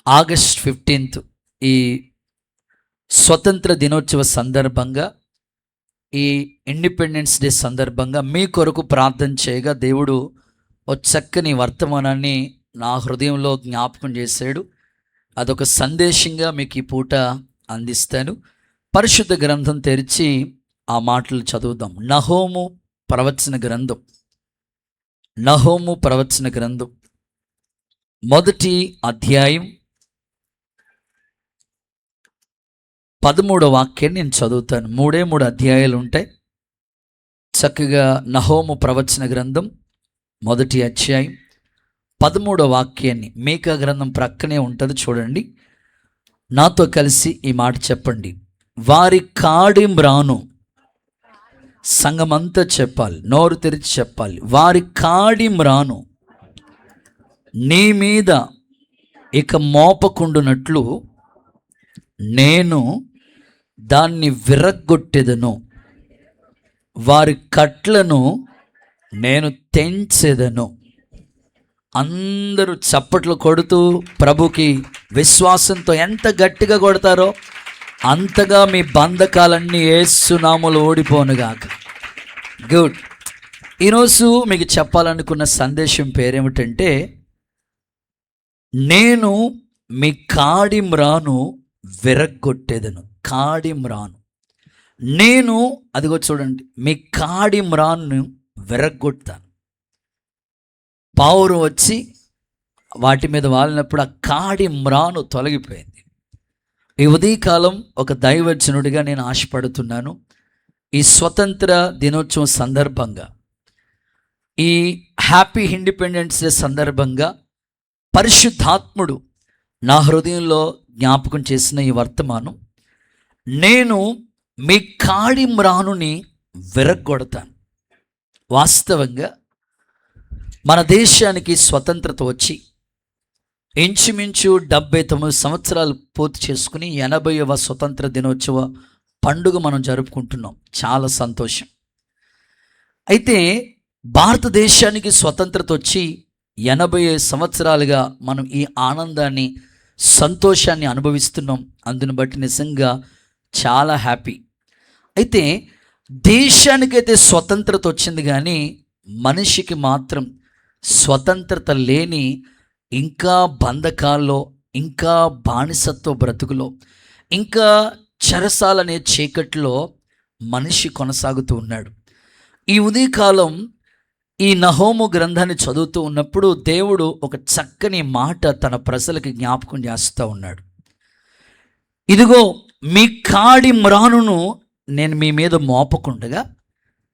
August 15 ఈ స్వతంత్ర దినోత్సవ సందర్భంగా, ఈ ఇండిపెండెన్స్ డే సందర్భంగా మీ కొరకు ప్రార్థన చేయగా దేవుడు ఒక చక్కని వర్తమానాన్ని నా హృదయంలో జ్ఞాపకం చేశాడు. అదొక సందేశంగా మీకు ఈ పూట అందిస్తాను. పరిశుద్ధ గ్రంథం తెరిచి ఆ మాటలు చదువుదాం. నహోము ప్రవచన గ్రంథం, నహోము ప్రవచన గ్రంథం మొదటి అధ్యాయం 13వ వాక్యాన్ని నేను చదువుతాను. మూడు అధ్యాయాలు ఉంటాయి. చక్కగా నహోము ప్రవచన గ్రంథం మొదటి అధ్యాయం 13వ వాక్యాన్ని, మీకా గ్రంథం ప్రక్కనే ఉంటుంది చూడండి. నాతో కలిసి ఈ మాట చెప్పండి. వారి కాడిమ్రాను, సంఘమంతా చెప్పాలి, నోరు తెరిచి చెప్పాలి. వారి కాడిమ్రాను నీ మీద ఇక మోపకుండునట్లు నేను దాన్ని విరగ్గొట్టెదను, వారి కట్లను నేను తెంచెదను. అందరూ చప్పట్లు కొడుతూ ప్రభుకి విశ్వాసంతో ఎంత గట్టిగా కొడతారో అంతగా మీ బంధకాలన్నీ యేసు నామములో ఓడిపోనుగాక. గుడ్. ఈరోజు మీకు చెప్పాలనుకున్న సందేశం పేరేమిటంటే, నేను మీ కాడిమ్రాను విరగ్గొట్టేదను. కాడిమ్రాను, నేను, అదిగో చూడండి, మీ కాడిమ్రాను విరగ్గొడతాను. పావురం వచ్చి వాటి మీద వాలినప్పుడు ఆ కాడిమ్రాను తొలగిపోయింది. ఈ ఉదయకాలం ఒక దైవజనుడిగా నేను ఆశపడుతున్నాను. ఈ స్వతంత్ర దినోత్సవం సందర్భంగా, ఈ హ్యాపీ ఇండిపెండెన్స్ డే సందర్భంగా పరిశుద్ధాత్ముడు నా హృదయంలో జ్ఞాపకం చేసిన ఈ వర్తమానం, నేను మీ కాడిమ్రానుని విరగ్గొడతాను. వాస్తవంగా మన దేశానికి స్వతంత్రత వచ్చి ఇంచుమించు 79 సంవత్సరాలు పూర్తి చేసుకుని 80వ స్వతంత్ర దినోత్సవ పండుగ మనం జరుపుకుంటున్నాం. చాలా సంతోషం. అయితే భారతదేశానికి స్వతంత్రత వచ్చి 80 సంవత్సరాలుగా మనం ఈ ఆనందాన్ని, సంతోషాన్ని అనుభవిస్తున్నాం. అందుని బట్టి నిజంగా చాలా హ్యాపీ. అయితే దేశానికైతే స్వతంత్రత వచ్చింది, కానీ మనిషికి మాత్రం స్వతంత్రత లేని, ఇంకా బంధకాల్లో, ఇంకా బానిసత్వ బ్రతుకులో, ఇంకా చెరసాలనే చీకట్లో మనిషి కొనసాగుతూ ఉన్నాడు. ఈ ఉదయకాలం ఈ నహోము గ్రంథాన్ని చదువుతూ ఉన్నప్పుడు దేవుడు ఒక చక్కని మాట తన ప్రజలకు జ్ఞాపకం చేస్తూ ఉన్నాడు. ఇదిగో మీ కాడిమ్రానును నేను మీ మీద మోపకుండగా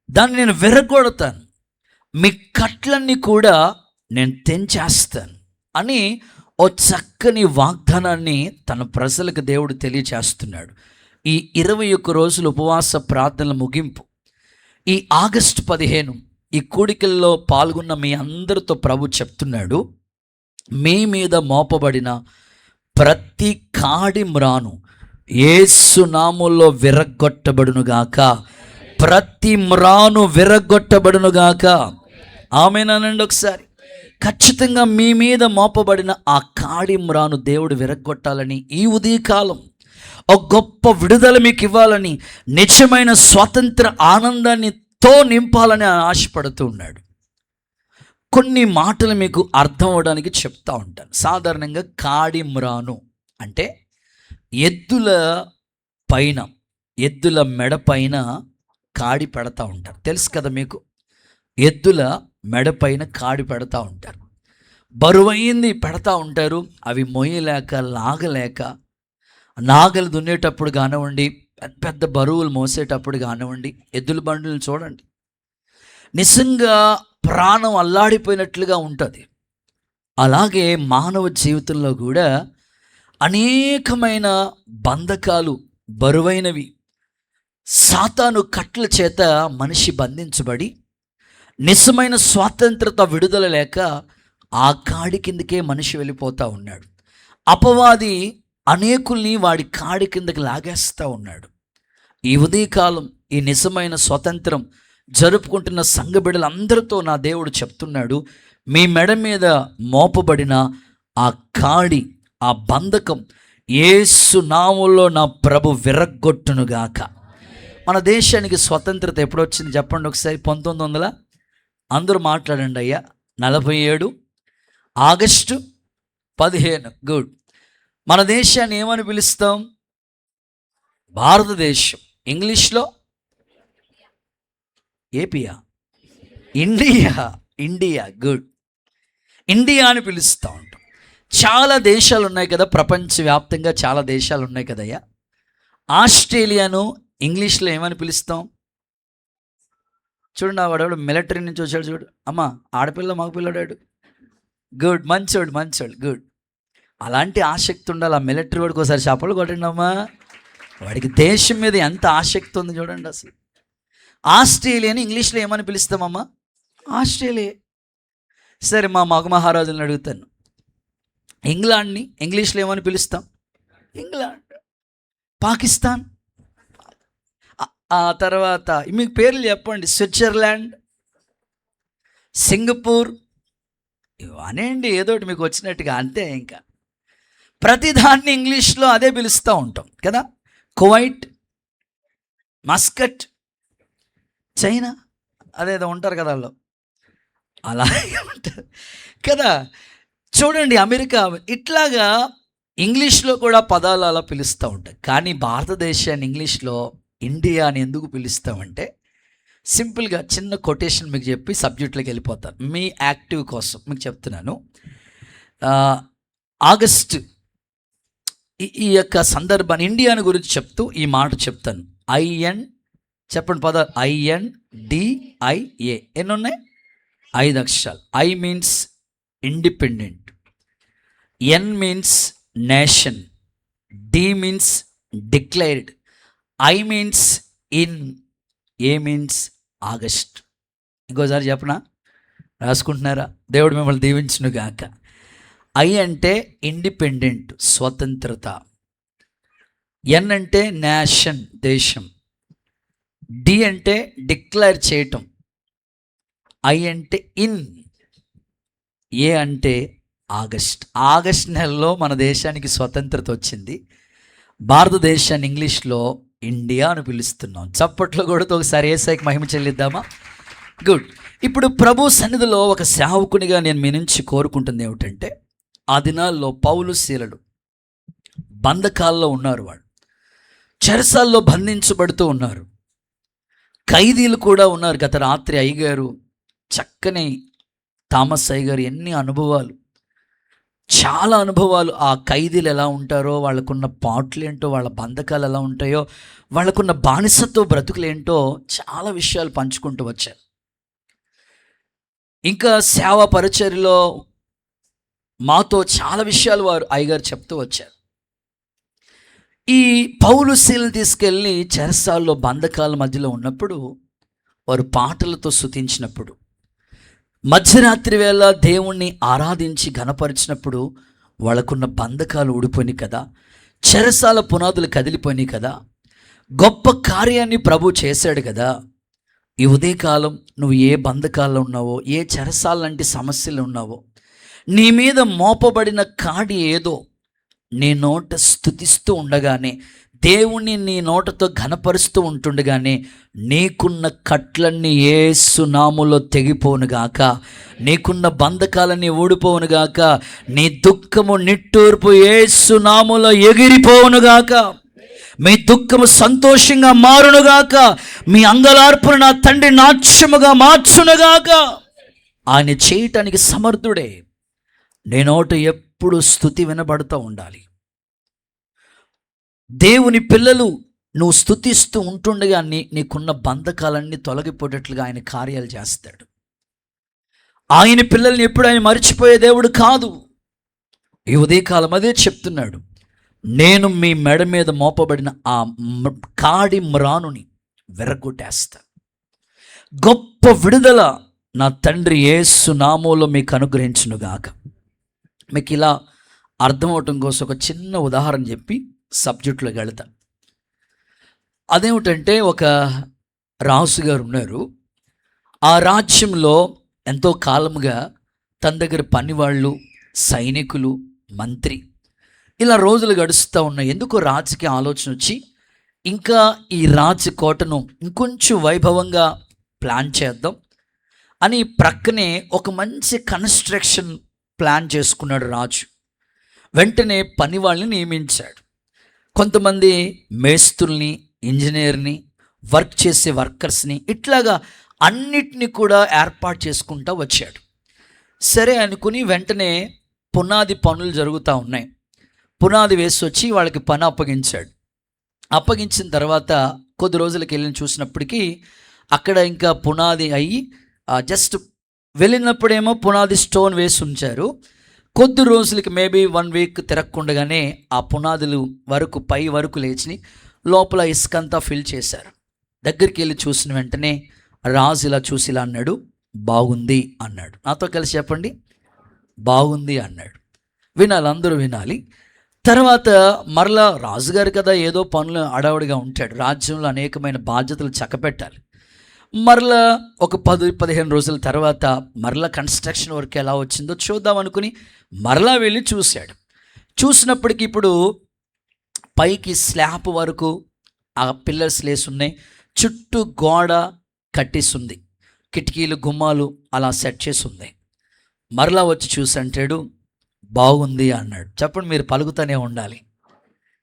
దాన్ని నేను విరగొడతాను, మీ కట్లన్నీ కూడా నేను తెంచేస్తాను అని ఓ చక్కని వాగ్దానాన్ని తన ప్రజలకు దేవుడు తెలియచేస్తున్నాడు. ఈ 21 రోజుల ఉపవాస ప్రార్థనల ముగింపు, ఈ ఆగస్టు 15 ఈ కూడికల్లో పాల్గొన్న మీ అందరితో ప్రభు చెప్తున్నాడు, మీ మీద మోపబడిన ప్రతి కాడిమ్రాను యేసు నామములో విరగ్గొట్టబడునుగాక. ప్రతి మ్రాను విరగ్గొట్టబడునుగాక. ఆమేనండి. ఒకసారి ఖచ్చితంగా మీ మీద మోపబడిన ఆ కాడిమ్రాను దేవుడు విరగ్గొట్టాలని, ఈ ఉదయకాలం ఒక గొప్ప విడుదల మీకు ఇవ్వాలని, నిజమైన స్వాతంత్ర ఆనందాన్ని తో నింపాలని ఆశపడుతూ ఉన్నాడు. కొన్ని మాటలు మీకు అర్థం అవడానికి చెప్తా ఉంటాను. సాధారణంగా కాడిమ్రాను అంటే ఎద్దుల పైన, ఎద్దుల మెడ పైన కాడి పెడతా ఉంటారు. తెలుసు కదా మీకు. ఎద్దుల మెడ పైన కాడి పెడతా ఉంటారు. బరువైంది పెడతా ఉంటారు. అవి మొయ్యలేక, లాగలేక, నాగలు దున్నేటప్పుడు కానివ్వండి, పెద్ద పెద్ద బరువులు మోసేటప్పుడు కానివ్వండి, ఎద్దుల బండులు చూడండి, నిజంగా ప్రాణం అల్లాడిపోయినట్లుగా ఉంటుంది. అలాగే మానవ జీవితంలో కూడా అనేకమైన బంధకాలు, బరువైనవి, సాతాను కట్ల చేత మనిషి బంధించబడి నిజమైన స్వాతంత్రత, విడుదల లేక ఆ కాడి కిందకే మనిషి వెళ్ళిపోతూ ఉన్నాడు. అపవాది అనేకుల్ని వాడి కాడి కిందకి లాగేస్తూ ఉన్నాడు. ఈ ఉదయకాలం ఈ నిజమైన స్వతంత్రం జరుపుకుంటున్న సంఘ బిడ్డలందరితో నా దేవుడు చెప్తున్నాడు, మీ మెడ మీద మోపబడిన ఆ కాడి ఆ బంధకం యేసు నామములో నా ప్రభు విరగ్గొట్టునుగాక. మన దేశానికి స్వతంత్రత ఎప్పుడు వచ్చింది చెప్పండి ఒకసారి? 1900 అందరూ మాట్లాడండి అయ్యా. 47 ఆగస్టు 15. గుడ్. మన దేశాన్ని ఏమని పిలుస్తాం? భారతదేశం. ఇంగ్లీష్లో ఏపియా? ఇండియా. ఇండియా. గుడ్. ఇండియా అని పిలుస్తూ ఉంటాం. చాలా దేశాలు ఉన్నాయి కదా, ప్రపంచవ్యాప్తంగా చాలా దేశాలు ఉన్నాయి కదయ్యా. ఆస్ట్రేలియాను ఇంగ్లీష్లో ఏమని పిలుస్తాం? చూడండి, ఆ వాడు మిలిటరీ నుంచి వచ్చాడు చూడు. అమ్మ ఆడపిల్ల మగపిల్లడాడు. గుడ్. మంచోడు మంచోడు. గుడ్. అలాంటి ఆసక్తి ఉండాలి ఆ మిలిటరీ వాడికి. ఒకసారి చేపలు కొట్టండి అమ్మా. వాడికి దేశం మీద ఎంత ఆసక్తి ఉంది చూడండి అసలు. ఆస్ట్రేలియాని ఇంగ్లీష్లో ఏమని పిలుస్తామమ్మా? ఆస్ట్రేలియా. సరే, మా మగ మహారాజులను అడుగుతాను, ఇంగ్లాండ్ని ఇంగ్లీష్లో ఏమని పిలుస్తాం? ఇంగ్లాండ్. పాకిస్తాన్. ఆ తర్వాత మీకు పేర్లు చెప్పండి. స్విట్జర్లాండ్, సింగపూర్, ఇవనేండి ఏదోటి మీకు వచ్చినట్టుగా, అంతే. ఇంకా ప్రతిదాన్ని ఇంగ్లీష్లో అదే పిలుస్తూ ఉంటాం కదా. కువైట్, మస్కట్, చైనా, అదేదో ఉంటారు కదా వాళ్ళు, అలాగే ఉంటారు కదా. చూడండి, అమెరికా, ఇట్లాగా ఇంగ్లీష్లో కూడా పదాలు అలా పిలుస్తూ ఉంటాయి. కానీ భారతదేశాన్ని ఇంగ్లీష్లో ఇండియా అని ఎందుకు పిలుస్తామంటే, సింపుల్గా చిన్న కొటేషన్ మీకు చెప్పి సబ్జెక్ట్లోకి వెళ్ళిపోతాను. మీ యాక్టివ్ కోసం మీకు చెప్తున్నాను. ఆగస్టు ఈ యొక్క సందర్భాన్ని ఇండియాని గురించి చెప్తూ ఈ మాట చెప్తాను. ఐఎన్ చెప్పండి పదాలు. INDIA ఎన్ని ఉన్నాయి? 5 అక్షరాలు. I means independent, N means nation, D means declared, I means in, A means August. ఇంకోసారి చెప్పనా? రాసుకుంటున్నారా? దేవుడు మిమ్మల్ని దీవించును గాక. I అంటే ఇండిపెండెంట్, స్వతంత్రత. N అంటే నేషన్, దేశం. D అంటే డిక్లేర్ చేయటం. I అంటే ఇన్. A అంటే ఆగస్ట్. ఆగస్ట్ నెలలో మన దేశానికి స్వతంత్రత వచ్చింది. భారతదేశాన్ని ఇంగ్లీష్లో ఇండియా అని పిలుస్తున్నాం. చప్పట్లో కూడా ఒకసారి యేసయ్యకి మహిమ చెల్లిద్దామా? గుడ్. ఇప్పుడు ప్రభు సన్నిధిలో ఒక సేవకునిగా నేను మీ నుంచి కోరుకుంటుంది ఏమిటంటే, ఆ దినాల్లో పౌలు శీలలు బంధకాల్లో ఉన్నారు. వాళ్ళు చెరసాల్లో బంధించబడుతూ ఉన్నారు. ఖైదీలు కూడా ఉన్నారు. గత రాత్రి అయ్యగారు, చక్కని థామస్ అయ్యగారు, ఎన్ని అనుభవాలు, చాలా అనుభవాలు. ఆ ఖైదీలు ఎలా ఉంటారో, వాళ్ళకున్న పాటలు ఏంటో, వాళ్ళ బంధకాలు ఎలా ఉంటాయో, వాళ్ళకున్న బానిసత్వ బ్రతుకులేంటో చాలా విషయాలు పంచుకుంటూ వచ్చారు. ఇంకా సేవా పరిచర్యలో మాతో చాలా విషయాలు వారు అయ్యగారు చెప్తూ వచ్చారు. ఈ పౌలు శీలను తీసుకెళ్ళి చెరసాల్లో బంధకాల మధ్యలో ఉన్నప్పుడు వారు పాటలతో స్తుతించినప్పుడు, మధ్యరాత్రి వేళ దేవుణ్ణి ఆరాధించి ఘనపరిచినప్పుడు వాళ్ళకున్న బంధకాలు ఊడిపోయినాయి కదా, చెరసాల పునాదులు కదిలిపోయినాయి కదా, గొప్ప కార్యాన్ని ప్రభు చేశాడు కదా. ఈ ఉదయకాలం నువ్వు ఏ బంధకాల్లో ఉన్నావో, ఏ చెరసాల లాంటి సమస్యలు ఉన్నావో, నీ మీద మోపబడిన కాడి ఏదో నీ నోట స్తుతిస్తూ ఉండగానే, దేవుణ్ణి నీ నోటతో ఘనపరుస్తూ ఉంటుండగానే నీకున్న కట్లన్నీ యేసు నామములో తెగిపోనుగాక, నీకున్న బంధకాలన్నీ ఊడిపోవునుగాక, నీ దుఃఖము నిట్టూర్పు యేసు నామములో ఎగిరిపోవునుగాక, మీ దుఃఖము సంతోషంగా మారునుగాక, మీ అంగలార్పును నా తండ్రి నాట్యముగా మార్చునుగాక. ఆయన చేయటానికి సమర్థుడే. నీ నోట ఎప్పుడు స్తుతి వినబడుతూ ఉండాలి. దేవుని పిల్లలు నువ్వు స్తుతిస్తూ ఉంటుండగా నీకున్న బంధకాలన్నీ తొలగిపోయేటట్లుగా ఆయన కార్యాలు చేస్తాడు. ఆయన పిల్లల్ని ఎప్పుడు ఆయన మర్చిపోయే దేవుడు కాదు. ఈ ఉదయకాలం అదే చెప్తున్నాడు. నేను మీ మెడ మీద మోపబడిన ఆ కాడి మ్రానుని విరగొట్టేస్తా. గొప్ప విడుదల నా తండ్రి యేసు నామములో మీకు అనుగ్రహించునుగాక. మీకు ఇలా అర్థమవటం కోసం ఒక చిన్న ఉదాహరణ చెప్పి సబ్జెక్టులోకి వెళతా. అదేమిటంటే, ఒక రాజుగారు ఉన్నారు. ఆ రాజ్యంలో ఎంతో కాలముగా తన దగ్గర పనివాళ్ళు, సైనికులు, మంత్రి ఇలా రోజులు గడుస్తూ ఉన్నాయి. ఎందుకో రాజుకి ఆలోచన వచ్చి ఇంకా ఈ రాజు కోటను ఇంకొంచెం వైభవంగా ప్లాన్ చేద్దాం అని ప్రక్కనే ఒక మంచి కన్స్ట్రక్షన్ ప్లాన్ చేసుకున్నాడు రాజు. వెంటనే పని వాళ్ళని నియమించాడు. కొంతమంది మేస్త్రుల్ని, ఇంజనీర్ని, వర్క్ చేసే వర్కర్స్ని, ఇట్లాగా అన్నిటినీ కూడా ఏర్పాటు చేసుకుంటూ వచ్చాడు. సరే అనుకుని వెంటనే పునాది పనులు జరుగుతూ ఉన్నాయి. పునాది వేసి వచ్చి వాళ్ళకి పని అప్పగించాడు. అప్పగించిన తర్వాత కొద్ది రోజులకి వెళ్ళి చూసినప్పటికీ అక్కడ ఇంకా పునాది అయ్యి జస్ట్ వెళ్ళినప్పుడేమో పునాది స్టోన్ వేసి ఉంచారు. కొద్ది రోజులకి మేబీ 1 వీక్ తిరగకుండగానే ఆ పునాదులు వరకు పై వరకు లేచి లోపల ఇసుకంతా ఫిల్ చేశారు. దగ్గరికి వెళ్ళి చూసిన వెంటనే రాజు ఇలా చూసి ఇలా అన్నాడు, బాగుంది అన్నాడు. నాతో కలిసి చెప్పండి, బాగుంది అన్నాడు. వినాలి, అందరూ వినాలి. తర్వాత మరలా రాజుగారు కదా, ఏదో పనులు అడవుడిగా ఉంటాడు, రాజ్యంలో అనేకమైన బాధ్యతలు చక్కపెట్టాలి. మరలా ఒక 10-15 రోజుల తర్వాత మరలా కన్స్ట్రక్షన్ వర్క్ ఎలా వచ్చిందో చూద్దాం అనుకుని మరలా వెళ్ళి చూశాడు. చూసినప్పటికీ ఇప్పుడు పైకి స్లాబ్ వరకు ఆ పిల్లర్స్ లేసి ఉన్నాయి, చుట్టూ గోడ కట్టేసింది, కిటికీలు గుమ్మాలు అలా సెట్ చేసి ఉంది. మరలా వచ్చి చూసి అంటాడు, బాగుంది అన్నాడు. చెప్పండి, మీరు పలుకుతూనే ఉండాలి.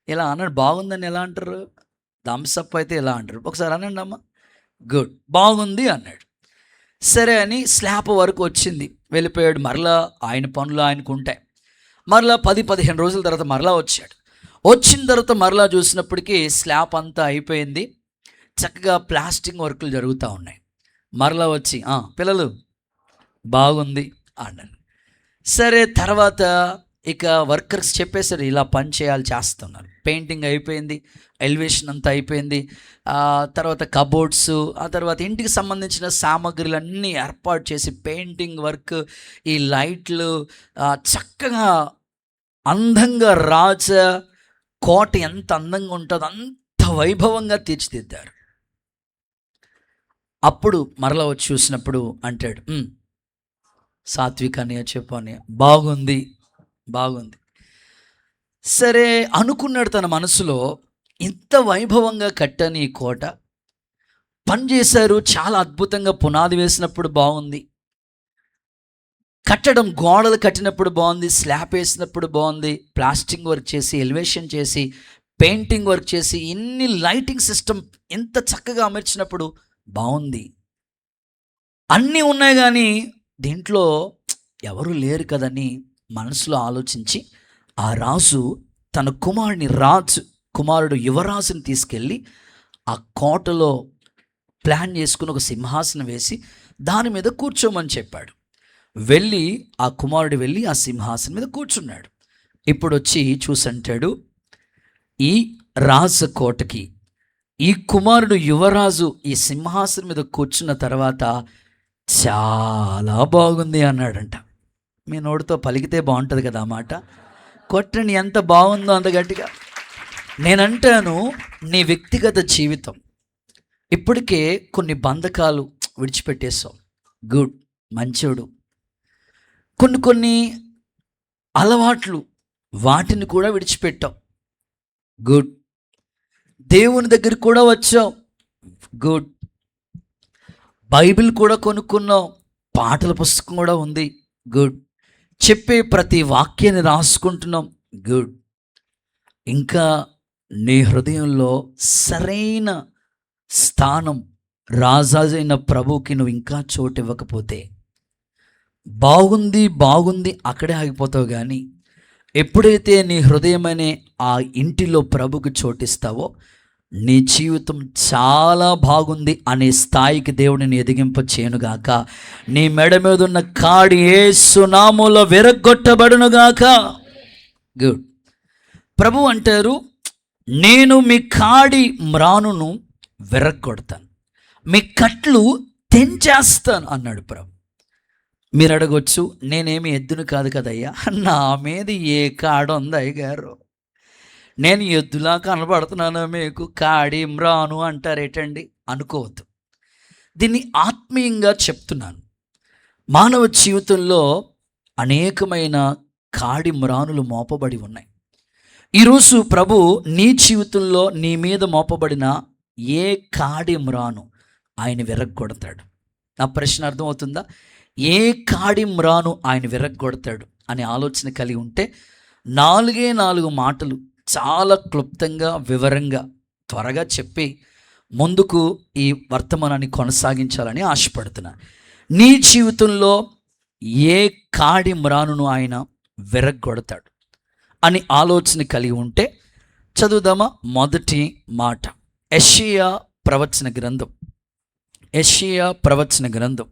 ఇలా అన్నాడు. బాగుందని ఎలా అంటారు? థమ్సప్ అయితే ఇలా అంటారు. ఒకసారి అనండి అమ్మ, గుడ్, బాగుంది అన్నాడు. సరే అని స్లాబ్ వరకు వచ్చింది, వెళ్ళిపోయాడు. మరలా ఆయన పనులు ఆయనకు ఉంటాయి. మరలా 10-15 రోజుల తర్వాత మరలా వచ్చాడు. వచ్చిన తర్వాత మరలా చూసినప్పటికీ స్లాబ్ అంతా అయిపోయింది, చక్కగా ప్లాస్టింగ్ వర్కులు జరుగుతూ ఉన్నాయి. మరలా వచ్చి పిల్లలు బాగుంది అన్నాడు. సరే, తర్వాత ఇక వర్కర్స్ చెప్పేసారు ఇలా పని చేయాలి, చేస్తున్నారు. పెయింటింగ్ అయిపోయింది, ఎలివేషన్ అంతా అయిపోయింది. తర్వాత కబోర్డ్స్, ఆ తర్వాత ఇంటికి సంబంధించిన సామాగ్రిలన్నీ ఏర్పాటు చేసి పెయింటింగ్ వర్క్, ఈ లైట్లు చక్కగా అందంగా రాజ కోట ఎంత అందంగా ఉంటుందో అంత వైభవంగా తీర్చిదిద్దారు. అప్పుడు మరలా వచ్చి చూసినప్పుడు అంటాడు, సాత్విక్ అని చెప్పని, బాగుంది బాగుంది. సరే అనుకున్నాడు తన మనసులో, ఇంత వైభవంగా కట్టని ఈ కోట, పని చేశారు చాలా అద్భుతంగా, పునాది వేసినప్పుడు బాగుంది, కట్టడం గోడలు కట్టినప్పుడు బాగుంది, స్లాబ్ వేసినప్పుడు బాగుంది, ప్లాస్టింగ్ వర్క్ చేసి, ఎలివేషన్ చేసి, పెయింటింగ్ వర్క్ చేసి, ఇన్ని లైటింగ్ సిస్టమ్ ఎంత చక్కగా అమర్చినప్పుడు బాగుంది, అన్నీ ఉన్నాయి. కానీ దీంట్లో ఎవరు లేరు కదని మనసులో ఆలోచించి ఆ రాజు తన కుమారుడు యువరాజుని తీసుకెళ్ళి ఆ కోటలో ప్లాన్ చేసుకుని ఒక సింహాసనం వేసి దాని మీద కూర్చోమని చెప్పాడు. ఆ కుమారుడు వెళ్ళి ఆ సింహాసనం మీద కూర్చున్నాడు. ఇప్పుడు వచ్చి చూసంటాడు, ఈ రాజు కోటకి ఈ కుమారుడు యువరాజు ఈ సింహాసనం మీద కూర్చున్న తర్వాత చాలా బాగుంది అన్నాడంట. మీ నోటితో పలికితే బాగుంటుంది కదా ఆ మాట. కొట్టండి, ఎంత బాగుందో అంత గట్టిగా. నేనంటాను, నీ వ్యక్తిగత జీవితం ఇప్పటికే కొన్ని బంధకాలు విడిచిపెట్టేశావు, గుడ్, మంచోడు. కొన్ని అలవాట్లు వాటిని కూడా విడిచిపెట్టావు, గుడ్. దేవుని దగ్గరికి కూడా వచ్చావు, గుడ్. బైబిల్ కూడా కొనుక్కున్నావు, పాటల పుస్తకం కూడా ఉంది, గుడ్. చెప్పే ప్రతి వాక్యాన్ని రాసుకుంటున్నాం, గుడ్. ఇంకా నీ హృదయంలో సరైన స్థానం రాజైన ప్రభువుకి నువ్వు ఇంకా చోటు ఇవ్వకపోతే బాగుంది అక్కడే ఆగిపోతావు. కానీ ఎప్పుడైతే నీ హృదయమనే ఆ ఇంటిలో ప్రభుకు చోటిస్తావో నీ జీవితం చాలా బాగుంది అనే స్థాయికి దేవుడిని ఎదిగింప చేయనుగాక. నీ మెడ మీద ఉన్న కాడి యేసు నామములో విరగ్గొట్టబడునుగాక. గుడ్. ప్రభు అంటారు, నేను మీ కాడి మ్రానును విరగ్గొడతాను, మీ కట్లు తెంచేస్తాను అన్నాడు ప్రభు. మీరు అడగొచ్చు, నేనేమి ఎద్దును కాదు కదయ్యా, నా మీద ఏ కాడ ఉంది అయ్యగారు, నేను ఎద్దులా కనబడుతున్నాను, మీకు కాడి మ్రాను అంటారేటండి అనుకోవద్దు. దీన్ని ఆత్మీయంగా చెప్తున్నాను. మానవ జీవితంలో అనేకమైన కాడి మ్రానులు మోపబడి ఉన్నాయి. ఈరోజు ప్రభు నీ జీవితంలో నీ మీద మోపబడిన ఏ కాడి మ్రాను ఆయన విరగ్గొడతాడు. నా ప్రశ్న అర్థమవుతుందా? ఏ కాడి మ్రాను ఆయన విరగ్గొడతాడు అనే ఆలోచన కలిగి ఉంటే 4 మాటలు చాలా క్లుప్తంగా వివరంగా త్వరగా చెప్పి ముందుకు ఈ వర్తమానాన్ని కొనసాగించాలని ఆశపడుతున్నా. నీ జీవితంలో ఏ కాడి మ్రానును ఆయన విరగ్గొడతాడు అని ఆలోచన కలిగి ఉంటే చదువుదామా. మొదటి మాట యెషయా ప్రవచన గ్రంథం, యెషయా ప్రవచన గ్రంథం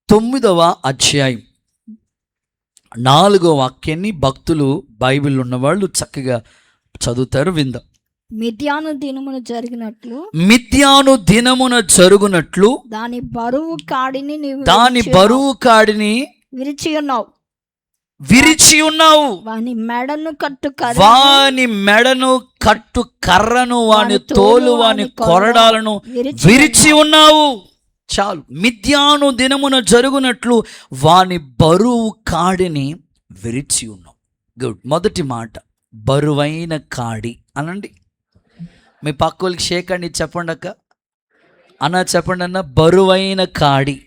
9వ అధ్యాయం 4వ వాక్యాన్ని భక్తులు బైబిల్ ఉన్నవాళ్ళు చక్కగా చదువుతారు, విందాం. మిద్యాను దినమున జరిగినట్లు, మిద్యాను దినమున జరుగునట్లు దాని బరువు కాడిని నీవు విరిచి ఉన్నావు, విరిచి ఉన్నావు. వాని మెడను కట్టు కర్రను వాని తోలు వాని కొరడాలను విరిచి ఉన్నావు. చాలు. మిద్యాను దినమున జరుగునట్లు వాని బరువు కాడిని విరిచి ఉన్నావు. గుడ్. మొదటి మాట బరువైన కాడి అనండి. మీ పక్కోళ్ళకి షేక్ అండి చెప్పండి అక్క, అన్న చెప్పండి అన్న, బరువైన కాడి.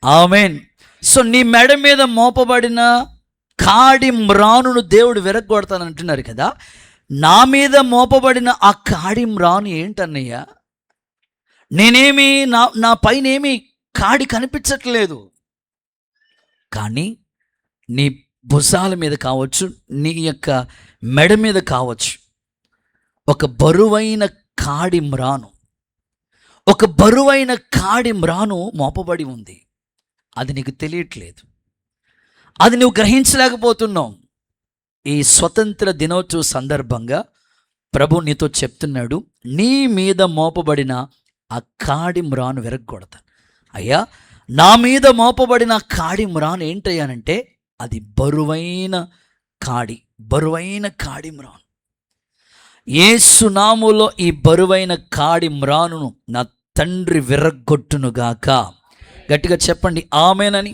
ఆమేన్. సో నీ మెడ మీద మోపబడిన కాడి మ్రానును దేవుడు విరగ్గొడతాను అంటున్నారు కదా. నా మీద మోపబడిన ఆ కాడి మ్రాను ఏంటన్నయ్యా? నేనేమి నా పైన ఏమి కాడి కనిపించట్లేదు, కానీ నీ భుజాల మీద కావచ్చు, నీ యొక్క మెడ మీద కావచ్చు, ఒక బరువైన కాడి మ్రాను, ఒక బరువైన కాడి మ్రాను మోపబడి ఉంది. అది నీకు తెలియట్లేదు, అది నువ్వు గ్రహించలేకపోతున్నావు. ఈ స్వతంత్ర దినోత్సవ సందర్భంగా ప్రభు నీతో చెప్తున్నాడు, నీ మీద మోపబడిన ఆ కాడి మ్రాను విరగ్గొడతాను. అయ్యా, నా మీద మోపబడిన కాడి మ్రాను ఏంటయ్యానంటే అది బరువైన కాడి, బరువైన కాడి మ్రాను. యేసు నామములో ఈ బరువైన కాడి మ్రానును నా తండ్రి విరగ్గొట్టునుగాక. గట్టిగా చెప్పండి ఆమేనని.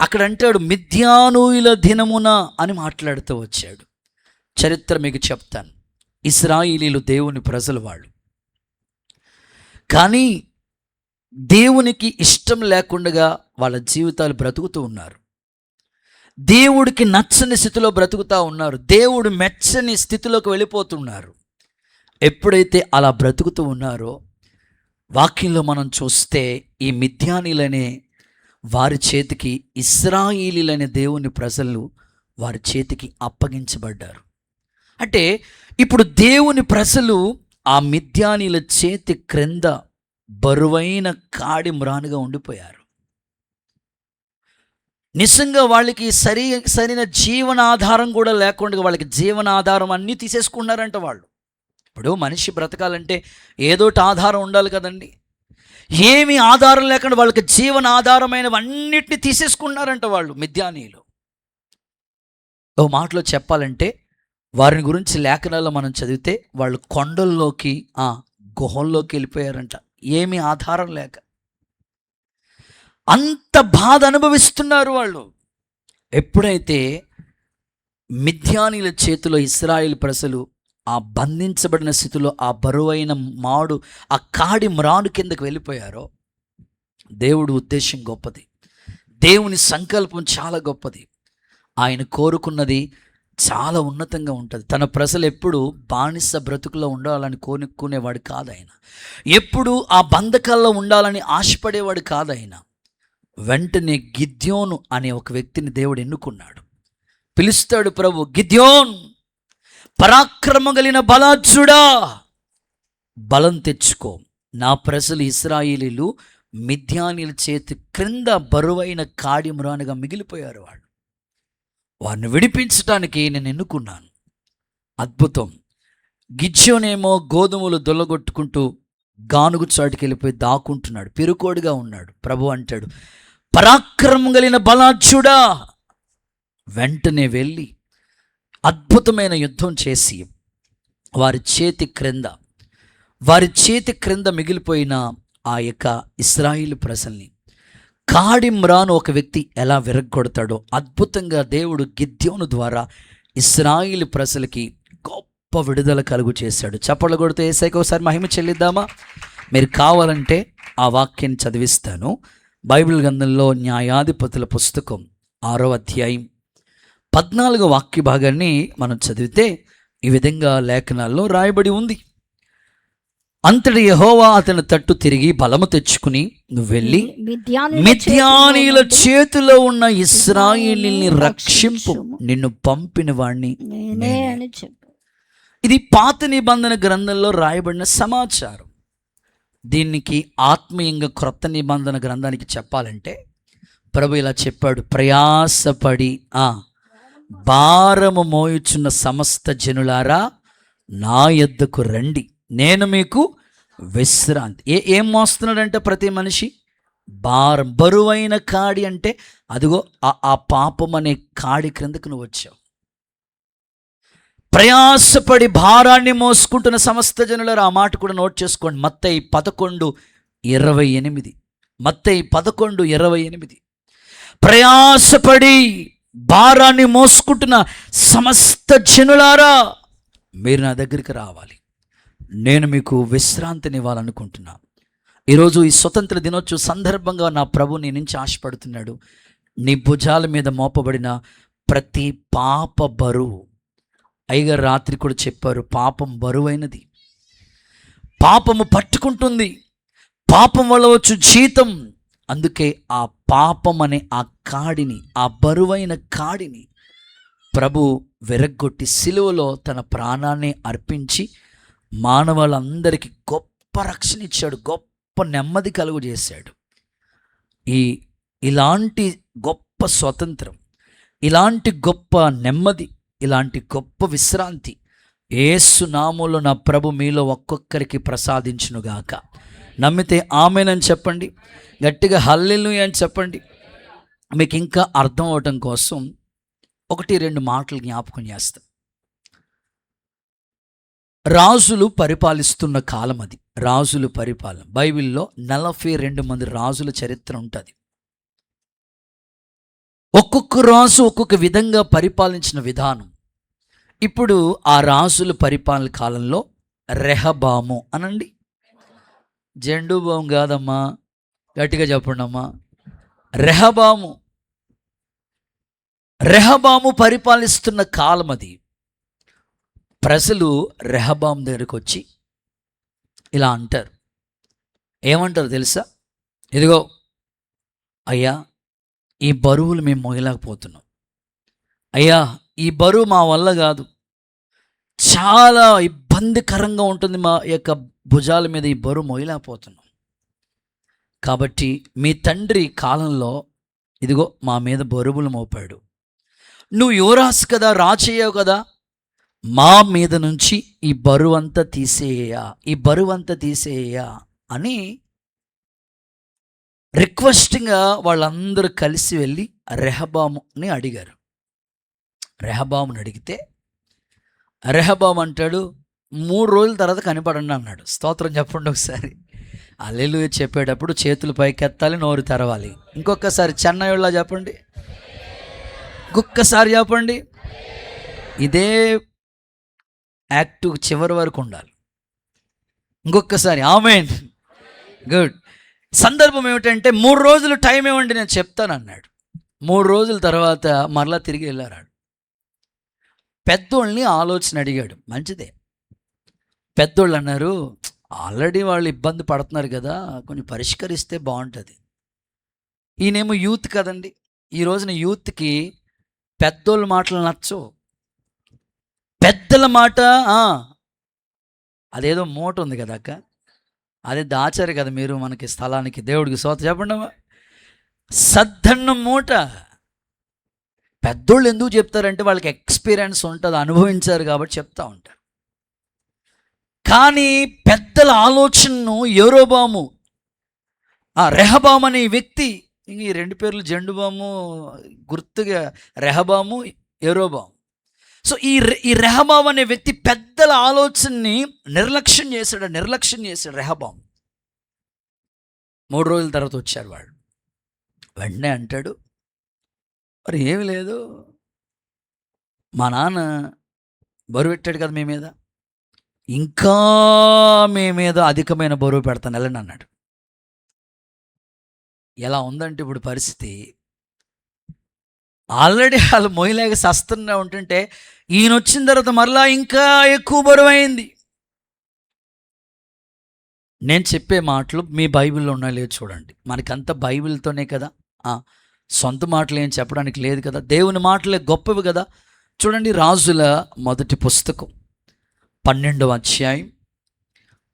అక్కడ అంటాడు మిద్యానీయుల దినమున అని మాట్లాడుతూ వచ్చాడు. చరిత్ర మీకు చెప్తాను. ఇశ్రాయేలీలు దేవుని ప్రజలు వాళ్ళు, కానీ దేవునికి ఇష్టం లేకుండా వాళ్ళ జీవితాలు బ్రతుకుతూ ఉన్నారు. దేవుడికి నచ్చని స్థితిలో బ్రతుకుతూ ఉన్నారు. దేవుడు మెచ్చని స్థితిలోకి వెళ్ళిపోతున్నారు. ఎప్పుడైతే అలా బ్రతుకుతూ ఉన్నారో వాక్యంలో మనం చూస్తే ఈ మిద్యానీయులనే వారి చేతికి, ఇశ్రాయేలీలనే దేవుని ప్రజలు వారి చేతికి అప్పగించబడ్డారు. అంటే ఇప్పుడు దేవుని ప్రజలు ఆ మిద్యానీయుల చేతి క్రింద బరువైన కాడి మ్రానుగా ఉండిపోయారు. నిజంగా వాళ్ళకి సరైన జీవనాధారం కూడా లేకుండా వాళ్ళకి జీవనాధారం అన్నీ తీసేసుకున్నారంట వాళ్ళు. ఇప్పుడు మనిషి బ్రతకాలంటే ఏదోటి ఆధారం ఉండాలి కదండి. ఏమి ఆధారం లేకుండా వాళ్ళకి జీవన ఆధారమైనవన్నిటిని తీసేసుకున్నారంట వాళ్ళు మిద్యానీయులు. ఓ మాటలో చెప్పాలంటే వారిని గురించి లేఖనాల్లో మనం చదివితే వాళ్ళు కొండల్లోకి, గుహల్లోకి వెళ్ళిపోయారంట, ఏమీ ఆధారం లేక. అంత బాధ అనుభవిస్తున్నారు వాళ్ళు. ఎప్పుడైతే మిద్యానీయుల చేతిలో ఇశ్రాయేలు ప్రజలు ఆ బంధించబడిన స్థితిలో ఆ బరువైన మాడు, ఆ కాడి మ్రాను కిందకు వెళ్ళిపోయారో, దేవుడి ఉద్దేశం గొప్పది, దేవుని సంకల్పం చాలా గొప్పది. ఆయన కోరుకున్నది చాలా ఉన్నతంగా ఉంటుంది. తన ప్రజలు ఎప్పుడు బానిస బ్రతుకులో ఉండాలని కోరుకునేవాడు కాదు ఆయన. ఎప్పుడు ఆ బంధకాల్లో ఉండాలని ఆశపడేవాడు కాదు ఆయన. వెంటనే గిద్యోను అనే ఒక వ్యక్తిని దేవుడు ఎన్నుకున్నాడు. పిలుస్తాడు ప్రభు, గిద్యోన్ పరాక్రమం కలిగిన బలాఢ్యుడా, బలం తెచ్చుకో. నా ప్రజలు ఇశ్రాయేలీలు మిద్యానీయుల చేతి క్రింద బరువైన కాడి మ్రానుగా మిగిలిపోయారు. వారిని విడిపించడానికి నేను ఎన్నుకున్నాను. అద్భుతం. గిద్యోనేమో గోధుమలు దొల్లగొట్టుకుంటూ గానుగు చాటుకి వెళ్ళిపోయి దాక్కుంటున్నాడు, పిరుకోడిగా ఉన్నాడు. ప్రభు అంటాడు, పరాక్రమం కలిగిన బలాఢ్యుడా, వెంటనే వెళ్ళి అద్భుతమైన యుద్ధం చేసి వారి చేతి క్రింద మిగిలిపోయిన ఆ యొక్క ఇశ్రాయేలు ప్రజల్ని, కాడి మ్రాను ఒక వ్యక్తి ఎలా విరగ్గొడతాడో అద్భుతంగా దేవుడు గిద్యోను ద్వారా ఇశ్రాయేలు ప్రజలకి గొప్ప విడుదల కలుగు చేశాడు. చప్పట్లు కొడితే యేసయ్యకి ఒకసారి మహిమ చెల్లిద్దామా? మీరు కావాలంటే ఆ వాక్యాన్ని చదివిస్తాను. బైబిల్ గ్రంథంలో న్యాయాధిపతుల పుస్తకం 6వ అధ్యాయం 14వ వాక్య భాగాన్ని మనం చదివితే ఈ విధంగా లేఖనాల్లో రాయబడి ఉంది. అంతటి యెహోవా అతని తట్టు తిరిగి బలము తెచ్చుకుని, నువ్వు వెళ్ళి మిద్యానీయుల చేతిలో ఉన్న ఇశ్రాయేలుని రక్షింపు, నిన్ను పంపిన వాణ్ణి నేనే అని చెప్పు. ఇది పాత నిబంధన గ్రంథంలో రాయబడిన సమాచారం. దీనికి ఆత్మీయంగా క్రొత్త నిబంధన గ్రంథానికి చెప్పాలంటే ప్రభు ఇలా చెప్పాడు, ప్రయాసపడి భారము మోయుచున్న సమస్త జనులారా నా యొద్దకు రండి, నేను మీకు విశ్రాంతి. ఏం మోస్తున్నాడంటే ప్రతి మనిషి భారం, బరువైన కాడి అంటే అదిగో ఆ పాపం అనే కాడి క్రిందకు నువ్వు వచ్చావు. ప్రయాసపడి భారాన్ని మోసుకుంటున్న సమస్త జనులారా, ఆ మాట కూడా నోట్ చేసుకోండి. మత్తయి 11:28. మత్తయి 11:28. ప్రయాసపడి భారాన్ని మోసుకుంటున్న సమస్త జనులారా మీరు నా దగ్గరికి రావాలి, నేను మీకు విశ్రాంతినివ్వాలనుకుంటున్నాను. ఈరోజు ఈ స్వతంత్ర దినోత్సవ సందర్భంగా నా ప్రభు నీ నుంచి ఆశపడుతున్నాడు. నీ భుజాల మీద మోపబడిన ప్రతి పాప బరువు, అయ్యగారు రాత్రి కూడా చెప్పారు, పాపం బరువైనది, పాపము పట్టుకుంటుంది, పాపం వల్ల వచ్చు జీతం. అందుకే ఆ పాపం అనే ఆ కాడిని, ఆ బరువైన కాడిని ప్రభు విరగ్గొట్టి సిలువలో తన ప్రాణాన్ని అర్పించి మానవులందరికీ గొప్ప రక్షణ ఇచ్చాడు, గొప్ప నెమ్మది కలుగు చేశాడు. ఇలాంటి గొప్ప స్వతంత్రం, ఇలాంటి గొప్ప నెమ్మది, ఇలాంటి గొప్ప విశ్రాంతి యేసు నామములో నా ప్రభు మీలో ఒక్కొక్కరికి ప్రసాదించునుగాక. నమ్మితే ఆమేనని చెప్పండి, గట్టిగా హల్లెలూయా అని చెప్పండి. మీకు ఇంకా అర్థం అవటం కోసం 1-2 మాటలు జ్ఞాపకం చేస్తాం. రాజులు పరిపాలిస్తున్న కాలం అది, రాజులు పరిపాలన. బైబిల్లో 42 మంది రాజుల చరిత్ర ఉంటుంది. ఒక్కొక్క రాజు ఒక్కొక్క విధంగా పరిపాలించిన విధానం. ఇప్పుడు ఆ రాజుల పరిపాలన కాలంలో రెహబాము అనండి, జెండుబాము కాదమ్మా, గట్టిగా చెప్పండి అమ్మా, రెహబాము పరిపాలిస్తున్న కాలం అది. ప్రజలు రెహబాము దగ్గరికి వచ్చి ఇలా అంటారు, ఏమంటారు తెలుసా? ఇదిగో అయ్యా, ఈ బరువులు మేము మోయలేకపోతున్నాం, అయ్యా ఈ బరువు మా వల్ల కాదు, చాలా ఇబ్బందికరంగా ఉంటుంది, మా యొక్క భుజాల మీద ఈ బరువు మోయలేకపోతున్నాం. కాబట్టి మీ తండ్రి కాలంలో ఇదిగో మా మీద బరువులు మోపాడు, నువ్వు యువరాజు కదా, రాజయ్యావు కదా, మా మీద నుంచి ఈ బరువంతా తీసేయ అని రిక్వెస్టింగ్గా వాళ్ళందరూ కలిసి వెళ్ళి రెహబాముని అడిగారు. రెహబాముని అడిగితే రెహబాము అంటాడు, 3 రోజుల తర్వాత కనపడండి అన్నాడు. స్తోత్రం చెప్పండి ఒకసారి. హల్లెలూయా చెప్పేటప్పుడు చేతులు పైకెత్తాలి, నోరు తెరవాలి. ఇంకొకసారి చెన్నైలా చెప్పండి, ఇంకొకసారి చెప్పండి. ఇదే యాక్ట్ చివరి వరకు ఉండాలి. ఇంకొకసారి ఆమేన్. గుడ్. సందర్భం ఏమిటంటే 3 రోజులు టైం ఇవ్వండి, నేను చెప్తాను అన్నాడు. 3 రోజుల తర్వాత మరలా తిరిగి వెళ్ళారు. పెద్దోళ్ళని ఆలోచన అడిగాడు, మంచిదే. పెద్దోళ్ళు అన్నారు, ఆల్రెడీ వాళ్ళు ఇబ్బంది పడుతున్నారు కదా, కొంచెం పరిష్కరిస్తే బాగుంటుంది. ఈయనేమో యూత్ కదండి, ఈ రోజున యూత్కి పెద్దోళ్ళ మాటలు నచ్చవు. పెద్దల మాట అదేదో మూట ఉంది కదా అక్క, అదే దాచారు కదా మీరు మనకి స్థలానికి, దేవుడికి స్తోత్రం చెప్పండి. సద్దన్నం మూట. పెద్దోళ్ళు ఎందుకు చెప్తారంటే వాళ్ళకి ఎక్స్పీరియన్స్ ఉంటుంది, అనుభవించారు కాబట్టి చెప్తా ఉంటారు. కానీ పెద్దల ఆలోచనను యెరోబాము, రెహబాము అనే వ్యక్తి, ఈ 2 పేర్లు జెండుబాము గుర్తుగా, రెహబాము యెరోబాము. సో ఈ రెహబాము అనే వ్యక్తి పెద్దల ఆలోచనని నిర్లక్ష్యం చేశాడు రెహబాము. 3 రోజుల తర్వాత వచ్చారు వాళ్ళు. వెంటనే అంటాడు, మరి ఏమి లేదు, మా నాన్న బరువు పెట్టాడు కదా మీ మీద, ఇంకా మీ మీద అధికమైన బరువు పెడతాను వెళ్ళండి అన్నాడు. ఎలా ఉందంటే ఇప్పుడు పరిస్థితి, ఆల్రెడీ వాళ్ళు మొయ్యలేక సస్తున్నా ఉంటుంటే ఈయన వచ్చిన తర్వాత మరలా ఇంకా ఎక్కువ బరువు అయింది. నేను చెప్పే మాటలు మీ బైబిల్లో ఉన్నాయో లేదో చూడండి. మనకంతా బైబిల్తోనే కదా, సొంత మాటలు ఏం చెప్పడానికి లేదు కదా, దేవుని మాటలే గొప్పవి కదా. చూడండి, రాజుల మొదటి పుస్తకం 12వ అధ్యాయం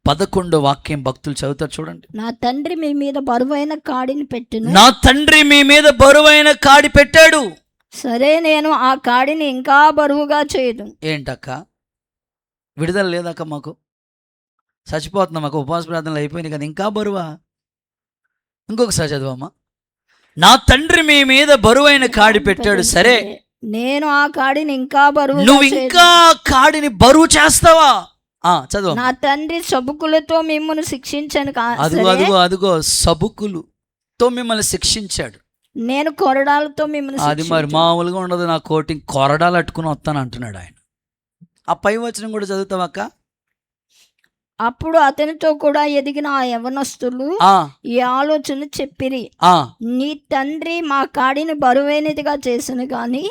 11వ వాక్యం భక్తులు చదువుతారు చూడండి. నా తండ్రి మీ మీద బరువైన కాడిని పెట్టెను. నా తండ్రి మీ మీద బరువైన కాడి పెట్టాడు. సరే, నేను ఆ కాడిని ఇంకా బరువుగా చేయదు. ఏంటక్క, విడుదల లేదక్క, మాకు చచ్చిపోతున్నాం, మాకు ఉపవాస ప్రార్థనలు అయిపోయినాయి కదా, ఇంకా బరువా? ఇంకొకసారి చదువమ్మా. నా తండ్రి మీ మీద బరువైన కాడి పెట్టాడు, సరే నేను ఆ కాడిని ఇంకా బరువు. నువ్వు ఇంకా కాడిని బరువు చేస్తావా? చదువు. నా తండ్రి సబుకులతో మిమ్మల్ని శిక్షించాను. అదుగో సబుకులతో మిమ్మల్ని శిక్షించాడు. నేను కొరడాలతో మిమ్మల్ని. అది మరి మామూలుగా ఉండదు, నా కోటింగ్ కొరడాలు అట్టుకుని వస్తాను అంటున్నాడు ఆయన. ఆ పై వచనం కూడా చదువుతావక్క. అప్పుడు అతనితో కూడా ఎదిగిన ఆ యవనస్తులు ఈ ఆలోచన చెప్పిరి. నీ తండ్రి మా కాడిని బరువైనదిగా చేసిన గాని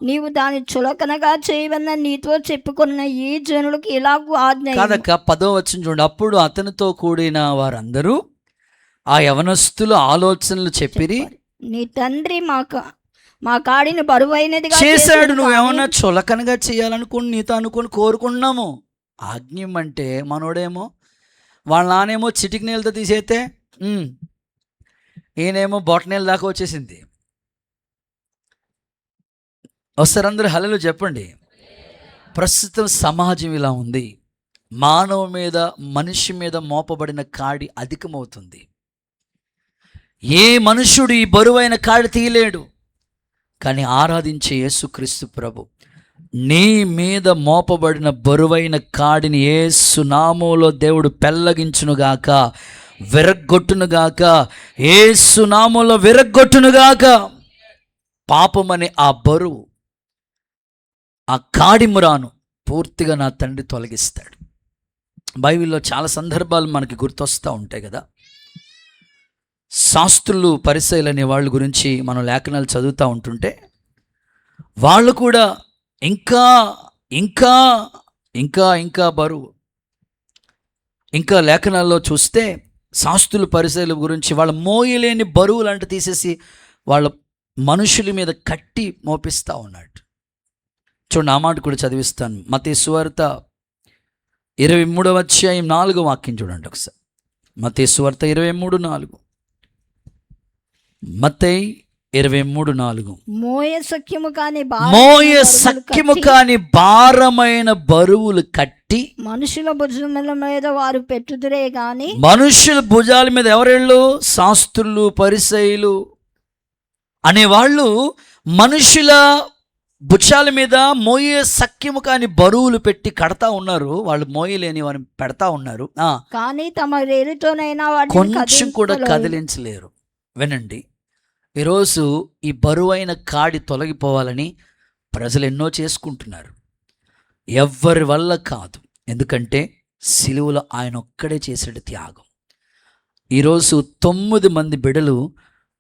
నీవు దాని చులకనగా చేయవన్న నీతో చెప్పుకున్న ఈ జనులకు ఇలాగూ ఆజ్ఞ. కాదక్క, 10వ వచనం చూడండి. అప్పుడు అతనితో కూడిన వారందరూ ఆ యవనస్తులు ఆలోచనలు చెప్పిరి. నీ తండ్రి మా కాడిని బరువైనదిగా చేశాడు, నువ్వేమన్నా చులకనగా చేయాలనుకుని నీతో అనుకుని కోరుకున్నాము. ఆజ్ఞం అంటే మనోడేమో వాళ్ళ నానేమో చిటికి నీళ్ళతో తీసేస్తే ఈయనేమో బొట్టనీళ్ళ దాకా వచ్చేసింది. వస్తారు అందరూ హల్లెలూయా చెప్పండి. ప్రస్తుతం సమాజం ఇలా ఉంది. మానవ మీద, మనిషి మీద మోపబడిన కాడి అధికమవుతుంది. ఏ మనుష్యుడు ఈ బరువైన కాడి తీయలేడు. కానీ ఆరాధించే యేసుక్రీస్తు ప్రభు నీ మీద మోపబడిన బరువైన కాడిని యేసు నామములో దేవుడు పెల్లగించునుగాక, విరగ్గొట్టునుగాక. యేసు నామములో విరగ్గొట్టునుగాక. పాపమనే ఆ బరువు, ఆ కాడిమురాను పూర్తిగా నా తండ్రి తొలగిస్తాడు. బైబిల్లో చాలా సందర్భాలు మనకి గుర్తొస్తూ ఉంటాయి కదా. శాస్త్రులు, పరిసయ్యులు అనే వాళ్ళ గురించి మనం లేఖనాలు చదువుతూ ఉంటుంటే వాళ్ళు కూడా ఇంకా ఇంకా ఇంకా ఇంకా బరువు. ఇంకా లేఖనాల్లో చూస్తే శాస్త్రులు, పరిసయ్యుల గురించి వాళ్ళ మోయలేని బరువులు అంటే తీసేసి వాళ్ళ మనుషుల మీద కట్టి మోపిస్తూ ఉన్నాడు. చూడండి, ఆ మాట కూడా చదివిస్తాను. మత్తయి సువార్త 23వ అధ్యాయం 4వ వాక్యం చూడండి ఒకసారి. మత్తయి సువార్త 23:4. మత్తయి 23:4. మోయ సఖ్యము కాని భారమైన బరువులు కట్టి మనుషుల భుజముల మీద వారు పెట్టుదురే గాని. మనుషుల భుజాల మీద ఎవరెళ్ళు? శాస్త్రులు, పరిసయ్యులు అనేవాళ్ళు మనుషుల భుజాల మీద మోయే సఖ్యము కాని బరువులు పెట్టి కడతా ఉన్నారు. వాళ్ళు మోయలేని వారిని పెడతా ఉన్నారు, కానీ తమ రేలుతోనైనా కొంచెం కూడా కదిలించలేరు. వినండి, ఈరోజు ఈ బరువైన కాడి తొలగిపోవాలని ప్రజలు ఎన్నో చేసుకుంటున్నారు. ఎవ్వరి వల్ల కాదు. ఎందుకంటే సిలువలో ఆయన ఒక్కడే చేసాడు త్యాగం. ఈరోజు 9 మంది బిడ్డలు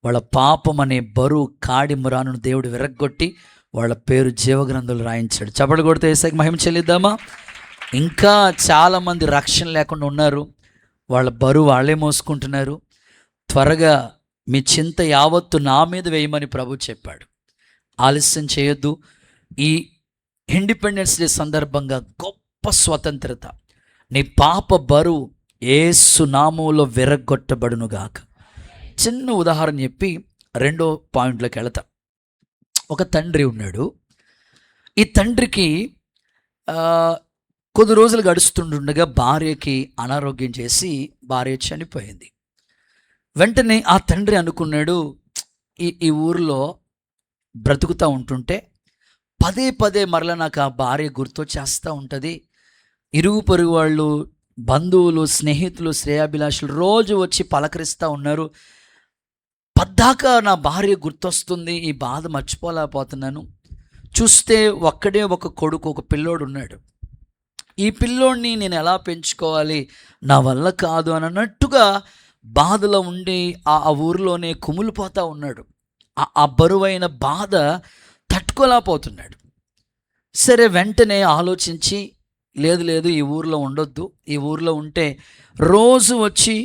వాళ్ళ పాపం అనే బరువు కాడి మురాను దేవుడు విరగ్గొట్టి వాళ్ళ పేరు జీవగ్రంథంలో రాయించాడు. చప్పట్లు కొడితే యేసుకి మహిమ చెల్లిద్దామా? ఇంకా చాలామంది రక్షణ లేకుండా ఉన్నారు. వాళ్ళ బరువు వాళ్ళే మోసుకుంటున్నారు. త్వరగా మీ చింత యావత్తు నా మీద వేయమని ప్రభు చెప్పాడు. ఆలస్యం చేయొద్దు. ఈ ఇండిపెండెన్స్ డే సందర్భంగా గొప్ప స్వతంత్రత. నీ పాప బరువు యేసు నామములో విరగ్గొట్టబడునుగాక. చిన్న ఉదాహరణ చెప్పి 2వ పాయింట్లోకి వెళతా. ఒక తండ్రి ఉన్నాడు. ఈ తండ్రికి కొద్ది రోజులు గడుస్తుండగా భార్యకి అనారోగ్యం చేసి భార్య చనిపోయింది. వెంటనే ఆ తండ్రి అనుకున్నాడు, ఈ ఊరిలో బ్రతుకుతూ ఉంటుంటే పదే పదే మరలా నాకు ఆ భార్య గుర్తొచ్చేస్తూ ఉంటుంది. ఇరుగు పొరుగు వాళ్ళు, బంధువులు, స్నేహితులు, శ్రేయాభిలాషులు రోజు వచ్చి పలకరిస్తూ ఉన్నారు. పద్దాక నా భార్య గుర్తొస్తుంది, ఈ బాధ మర్చిపోలేకపోతున్నాను. చూస్తే ఒక్కడే ఒక కొడుకు, ఒక పిల్లోడు ఉన్నాడు. ఈ పిల్లోడిని నేను ఎలా పెంచుకోవాలి, నా వల్ల కాదు అని అన్నట్టుగా బాధలో ఉండి ఆ ఊరిలోనే కుమిలిపోతూ ఉన్నాడు. ఆ బరువైన బాధ తట్టుకోలేకపోతున్నాడు. సరే, వెంటనే ఆలోచించి లేదు ఈ ఊరిలో ఉండొద్దు, ఈ ఊరిలో ఉంటే రోజు వచ్చి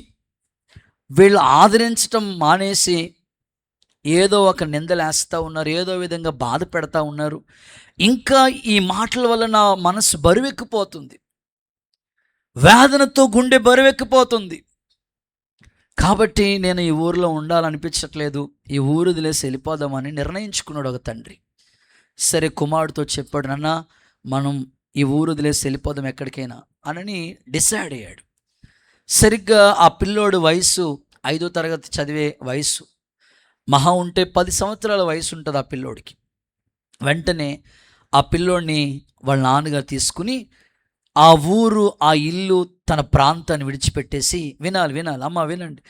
వీళ్ళు ఆదరించటం మానేసి ఏదో ఒక నిందలేస్తూ ఉన్నారు, ఏదో విధంగా బాధ పెడతా ఉన్నారు. ఇంకా ఈ మాటల వల్ల నా మనసు బరువెక్కిపోతుంది, వేదనతో గుండె బరువెక్కిపోతుంది. కాబట్టి నేను ఈ ఊరిలో ఉండాలనిపించట్లేదు, ఈ ఊరు వదిలేసి వెళ్ళిపోదామని నిర్ణయించుకున్నాడు ఒక తండ్రి. సరే, కుమారుడితో చెప్పాడు, నాన్న మనం ఈ ఊరు వదిలేసి వెళ్ళిపోదాం ఎక్కడికైనా అని డిసైడ్ అయ్యాడు. సరిగ్గా ఆ పిల్లోడు వయసు 5వ తరగతి చదివే వయసు, మహా ఉంటే 10 సంవత్సరాల వయసు ఉంటుంది ఆ పిల్లోడికి. వెంటనే ఆ పిల్లోడిని వాళ్ళ నాన్నగారు తీసుకుని ఆ ఊరు, ఆ ఇల్లు, తన ప్రాంతాన్ని విడిచిపెట్టేసి, వినాలి అమ్మ వినండి,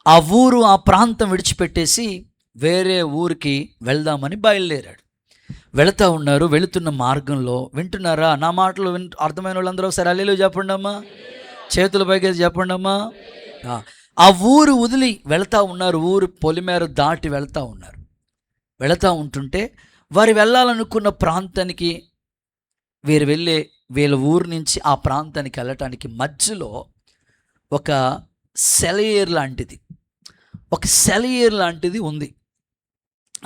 ఆ ఊరు, ఆ ప్రాంతం విడిచిపెట్టేసి వేరే ఊరికి వెళ్దామని బయలుదేరాడు. వెళుతూ ఉన్నారు. వెళుతున్న మార్గంలో, వింటున్నారా నా మాటలు అర్థమైన వాళ్ళందరూ ఒకసారి హల్లెలూయా చెప్పండి అమ్మా, చేతుల పైకి చెప్పండి అమ్మా. ఆ ఊరు వదిలి వెళ్తూ ఉన్నారు, ఊరు పొలిమేర దాటి వెళ్తూ ఉన్నారు. వెళుతూ ఉంటుంటే వారు వెళ్ళాలనుకున్న ప్రాంతానికి, వీళ్ళ ఊరు నుంచి ఆ ప్రాంతానికి వెళ్ళటానికి మధ్యలో ఒక సెలయేరు లాంటిది ఉంది.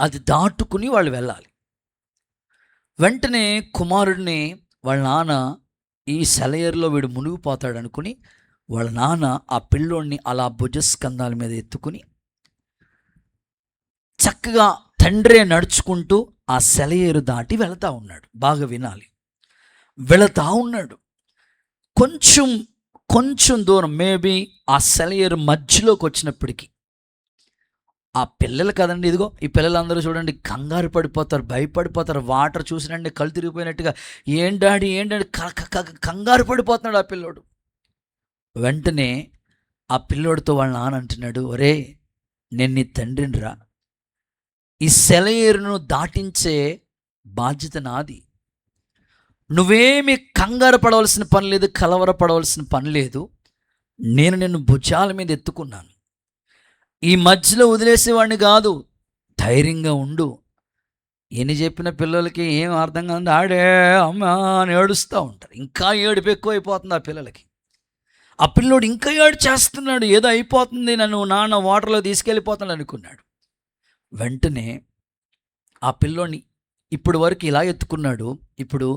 అది దాటుకుని వాళ్ళు వెళ్ళాలి. వెంటనే కుమారుడిని వాళ్ళ నాన్న ఈ సెలయేరులో వీడు మునిగిపోతాడు అనుకుని వాళ్ళ నాన్న ఆ పిల్లోడిని అలా భుజస్కంధాల మీద ఎత్తుకుని చక్కగా తండ్రే నడుచుకుంటూ ఆ సెలయేరు దాటి వెళతా ఉన్నాడు. బాగా వినాలి, వెళతా ఉన్నాడు. కొంచెం దూరం, మేబీ ఆ సెలయేరు మధ్యలోకి వచ్చినప్పటికీ ఆ పిల్లలు కదండి, ఇదిగో ఈ పిల్లలందరూ చూడండి కంగారు పడిపోతారు, భయపడిపోతారు. వాటర్ చూసినండి కళ్ళు తిరిగిపోయినట్టుగా, ఏం డాడీ కంగారు పడిపోతున్నాడు ఆ పిల్లోడు. వెంటనే ఆ పిల్లోడితో వాళ్ళ నాన్న అంటున్నాడు, ఒరే నేను నీ తండ్రిని రా, ఈ సెలయేరును దాటించే బాధ్యత నాది, నువ్వేమి కంగారు పడవలసిన పని లేదు, కలవరపడవలసిన పని లేదు, నేను నిన్ను భుజాల మీద ఎత్తుకున్నాను, ఈ మధ్యలో వదిలేసేవాడిని కాదు, ధైర్యంగా ఉండు. ఎన్ని చెప్పిన పిల్లలకి ఏం అర్థం కాదు, ఆడే అమ్మ అని ఏడుస్తూ ఉంటారు. ఇంకా ఏడుపు ఎక్కువ అయిపోతుంది ఆ పిల్లలకి. ఆ పిల్లోడు ఇంకా ఏడు చేస్తున్నాడు, ఏదో అయిపోతుంది, నన్ను నాన్న వాటర్లో తీసుకెళ్ళిపోతాడు అనుకున్నాడు. వెంటనే ఆ పిల్లోడిని ఇప్పుడు వరకు ఇలా ఎత్తుకున్నాడు, ఇప్పుడు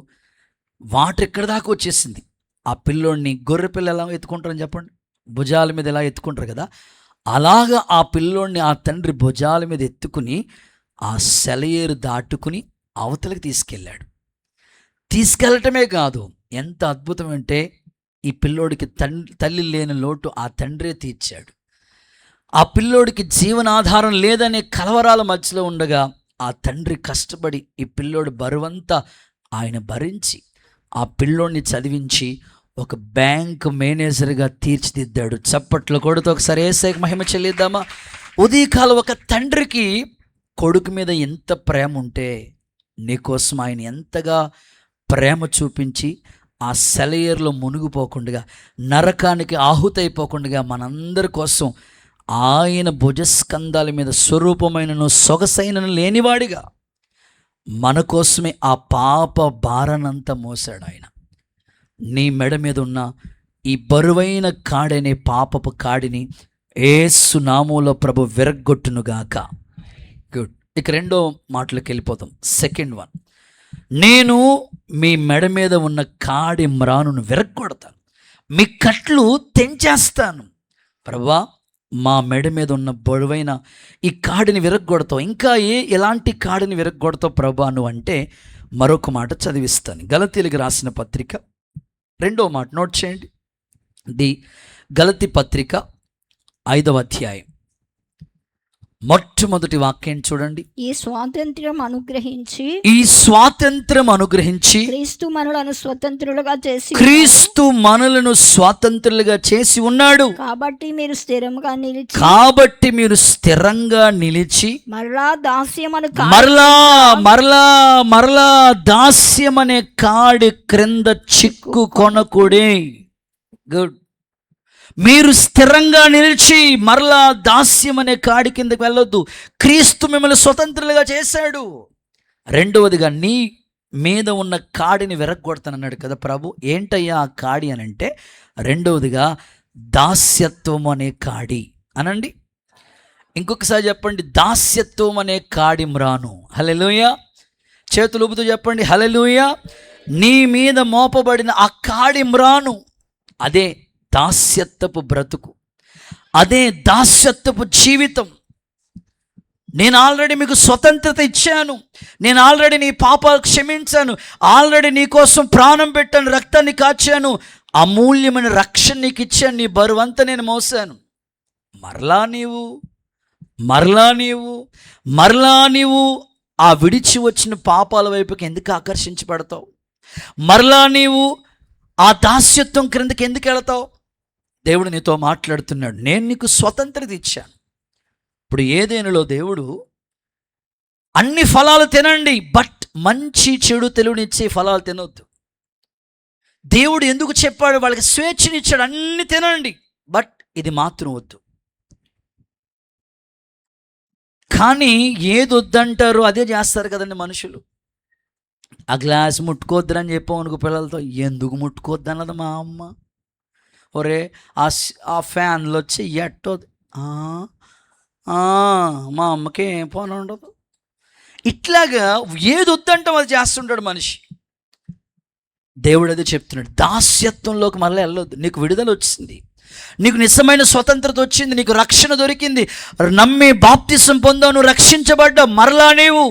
వాటర్ ఎక్కడి దాకా వచ్చేసింది. ఆ పిల్లోడిని గొర్రె పిల్ల ఎలా ఎత్తుకుంటారని చెప్పండి, భుజాల మీద ఎలా ఎత్తుకుంటారు కదా, అలాగా ఆ పిల్లోడిని ఆ తండ్రి భుజాల మీద ఎత్తుకుని ఆ సెలయేరు దాటుకుని అవతలకి తీసుకెళ్ళటమే కాదు, ఎంత అద్భుతం అంటే ఈ పిల్లోడికి తల్లి లేని లోటు ఆ తండ్రే తీర్చాడు. ఆ పిల్లోడికి జీవనాధారం లేదనే కలవరాల మధ్యలో ఉండగా ఆ తండ్రి కష్టపడి ఈ పిల్లోడి బరువంతా ఆయన భరించి ఆ పిల్లోడిని చదివించి ఒక బ్యాంక్ మేనేజర్గా తీర్చిదిద్దాడు. చప్పట్లు కొడుతూ ఒకసారి యేసయ్యకి మహిమ చెల్లిద్దామా. ఉదయకాలం ఒక తండ్రికి కొడుకు మీద ఎంత ప్రేమ ఉంటే, నీకోసం ఆయన ఎంతగా ప్రేమ చూపించి ఆ సెలయేరులో మునిగిపోకుండా, నరకానికి ఆహుతైపోకుండా మనందరి కోసం ఆయన భుజస్కంధాల మీద స్వరూపమైనను సొగసైనను లేనివాడిగా మన కోసమే ఆ పాప భారానంతా మోసాడు ఆయన. నీ మెడ మీద ఉన్న ఈ బరువైన కాడనే పాపపు కాడిని యేసు నామములో ప్రభు విరగ్గొట్టునుగాక. గుడ్. ఇక రెండో మాటలోకి వెళ్ళిపోతాం. సెకండ్ వన్, నేను మీ మెడ మీద ఉన్న కాడి మ్రానును విరగ్గొడతాను, మీ కట్లు తెంచేస్తాను. ప్రభువా, మా మెడ మీద ఉన్న బరువైన ఈ కాడిని విరగ్గొడతావు. ఇంకా ఎలాంటి కాడిని విరగ్గొడతావు ప్రభువా నువ్వు అంటే, మరొక మాట చదివిస్తాను. గలతీయులకు రాసిన పత్రిక 2వ మాట నోట్ చేయండి. గలతీ పత్రిక 5వ అధ్యాయం మొట్టమొదటి వాక్యం చూడండి. ఈ స్వాతంత్ర్యం అనుగ్రహించి క్రీస్తు మనలను స్వతంత్రులుగా చేసి ఉన్నాడు. కాబట్టి మీరు స్థిరంగా నిలిచి మరలా దాస్యమనే కాడి క్రింద చిక్కు కొనకుడే. గుడ్. మీరు స్థిరంగా నిలిచి మరలా దాస్యం అనే కాడి కిందకి వెళ్ళొద్దు. క్రీస్తు మిమ్మల్ని స్వతంత్రులుగా చేశాడు. రెండవదిగా నీ మీద ఉన్న కాడిని విరగొడతానన్నాడు కదా ప్రభు. ఏంటయ్యా ఆ కాడి అని అంటే, రెండవదిగా దాస్యత్వం అనే కాడి అనండి. ఇంకొకసారి చెప్పండి, దాస్యత్వం అనే కాడి మ్రాను. హల్లెలూయా. చేతులు ఊపుతూ చెప్పండి, హల్లెలూయా. నీ మీద మోపబడిన ఆ కాడి మ్రాను. అదే దాస్యత్వపు బ్రతుకు, అదే దాస్యత్వపు జీవితం. నేను ఆల్రెడీ మీకు స్వతంత్రత ఇచ్చాను. నేను ఆల్రెడీ నీ పాపాలు క్షమించాను. ఆల్రెడీ నీ కోసం ప్రాణం పెట్టాను, రక్తాన్ని కాచాను, అమూల్యమైన రక్షణ నీకు ఇచ్చాను. నీ బరువంతా నేను మోసాను. మరలా నీవు ఆ విడిచి వచ్చిన పాపాల వైపుకి ఎందుకు ఆకర్షించబడతావు? మరలా నీవు ఆ దాస్యత్వం క్రిందకి ఎందుకు వెళతావు? దేవుడు నీతో మాట్లాడుతున్నాడు. నేను నీకు స్వతంత్రత ఇచ్చాను. ఇప్పుడు ఏదేనులో దేవుడు అన్ని ఫలాలు తినండి, బట్ మంచి చెడు తెలివినిచ్చే ఫలాలు తినొద్దు. దేవుడు ఎందుకు చెప్పాడు? వాళ్ళకి స్వేచ్ఛనిచ్చాడు. అన్ని తినండి, బట్ ఇది మాత్రం వద్దు. కానీ ఏది వద్దంటారో అదే చేస్తారు కదండి మనుషులు. ఆ గ్లాస్ ముట్టుకోవద్దని చెప్పాం అనుకో పిల్లలతో, ఎందుకు ముట్టుకోవద్దు అన్నది మా అమ్మ. ఒరే ఆ ఫ్యాన్లు వచ్చి ఎట్టోది, మా అమ్మకి ఏం పని ఉండదు. ఇట్లాగా ఏది వద్దంటాం అది చేస్తుంటాడు మనిషి. దేవుడు అదే చెప్తున్నాడు, దాస్యత్వంలోకి మళ్ళీ వెళ్ళొద్దు. నీకు విడుదల వచ్చింది, నీకు నిజమైన స్వతంత్రత వచ్చింది, నీకు రక్షణ దొరికింది, నమ్మి బాప్తిసం పొందావు, నువ్వు రక్షించబడ్డావు. మరలా నీవు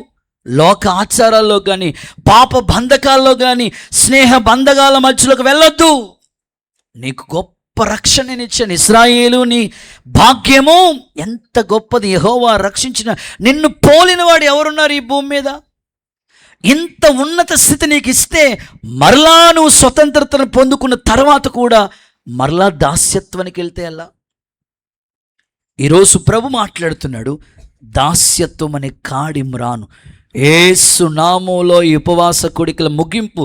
లోక ఆచారాల్లో కానీ పాప బంధకాల్లో కానీ స్నేహ బంధకాల మధ్యలోకి వెళ్ళొద్దు. నీకు గొప్ప రక్షణ నేను ఇచ్చాను. ఇశ్రాయేలు నీ భాగ్యము ఎంత గొప్పది. యెహోవా రక్షించిన నిన్ను పోలిన వాడు ఎవరున్నారు ఈ భూమి మీద? ఇంత ఉన్నత స్థితి నీకు ఇస్తే మరలా నువ్వు స్వతంత్రతను పొందుకున్న తర్వాత కూడా మరలా దాస్యత్వానికి వెళ్తే ఎలా? ఈరోజు ప్రభు మాట్లాడుతున్నాడు, దాస్యత్వం అనే కాడి మ్రాను. యేసు నామములో ఈ ఉపవాస కోడికల ముగింపు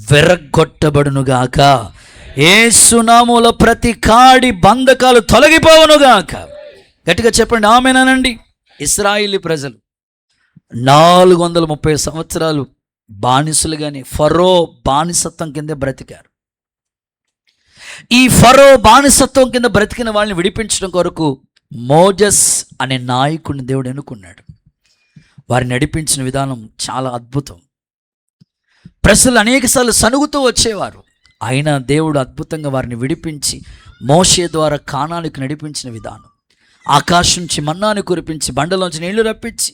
విరగొట్టబడునుగాక. యేసు నామములో ప్రతి కాడి బంధకాలు తొలగిపోవునుగాక. గట్టిగా చెప్పండి ఆమేనండి. ఇశ్రాయేలీ ప్రజలు 430 సంవత్సరాలు బానిసలుగానే ఫరో బానిసత్వం కింద బ్రతికారు. ఈ ఫరో బానిసత్వం కింద బ్రతికిన వాళ్ళని విడిపించడం కొరకు మోజెస్ అనే నాయకుడిని దేవుడు ఎన్నుకున్నాడు. వారిని నడిపించిన విధానం చాలా అద్భుతం. ప్రజలు అనేకసార్లు సనుగుతూ వచ్చేవారు, అయినా దేవుడు అద్భుతంగా వారిని విడిపించి మోషే ద్వారా కానానికి నడిపించిన విధానం, ఆకాశం నుంచి మన్నాను కురిపించి బండలోంచి నీళ్లు రప్పించి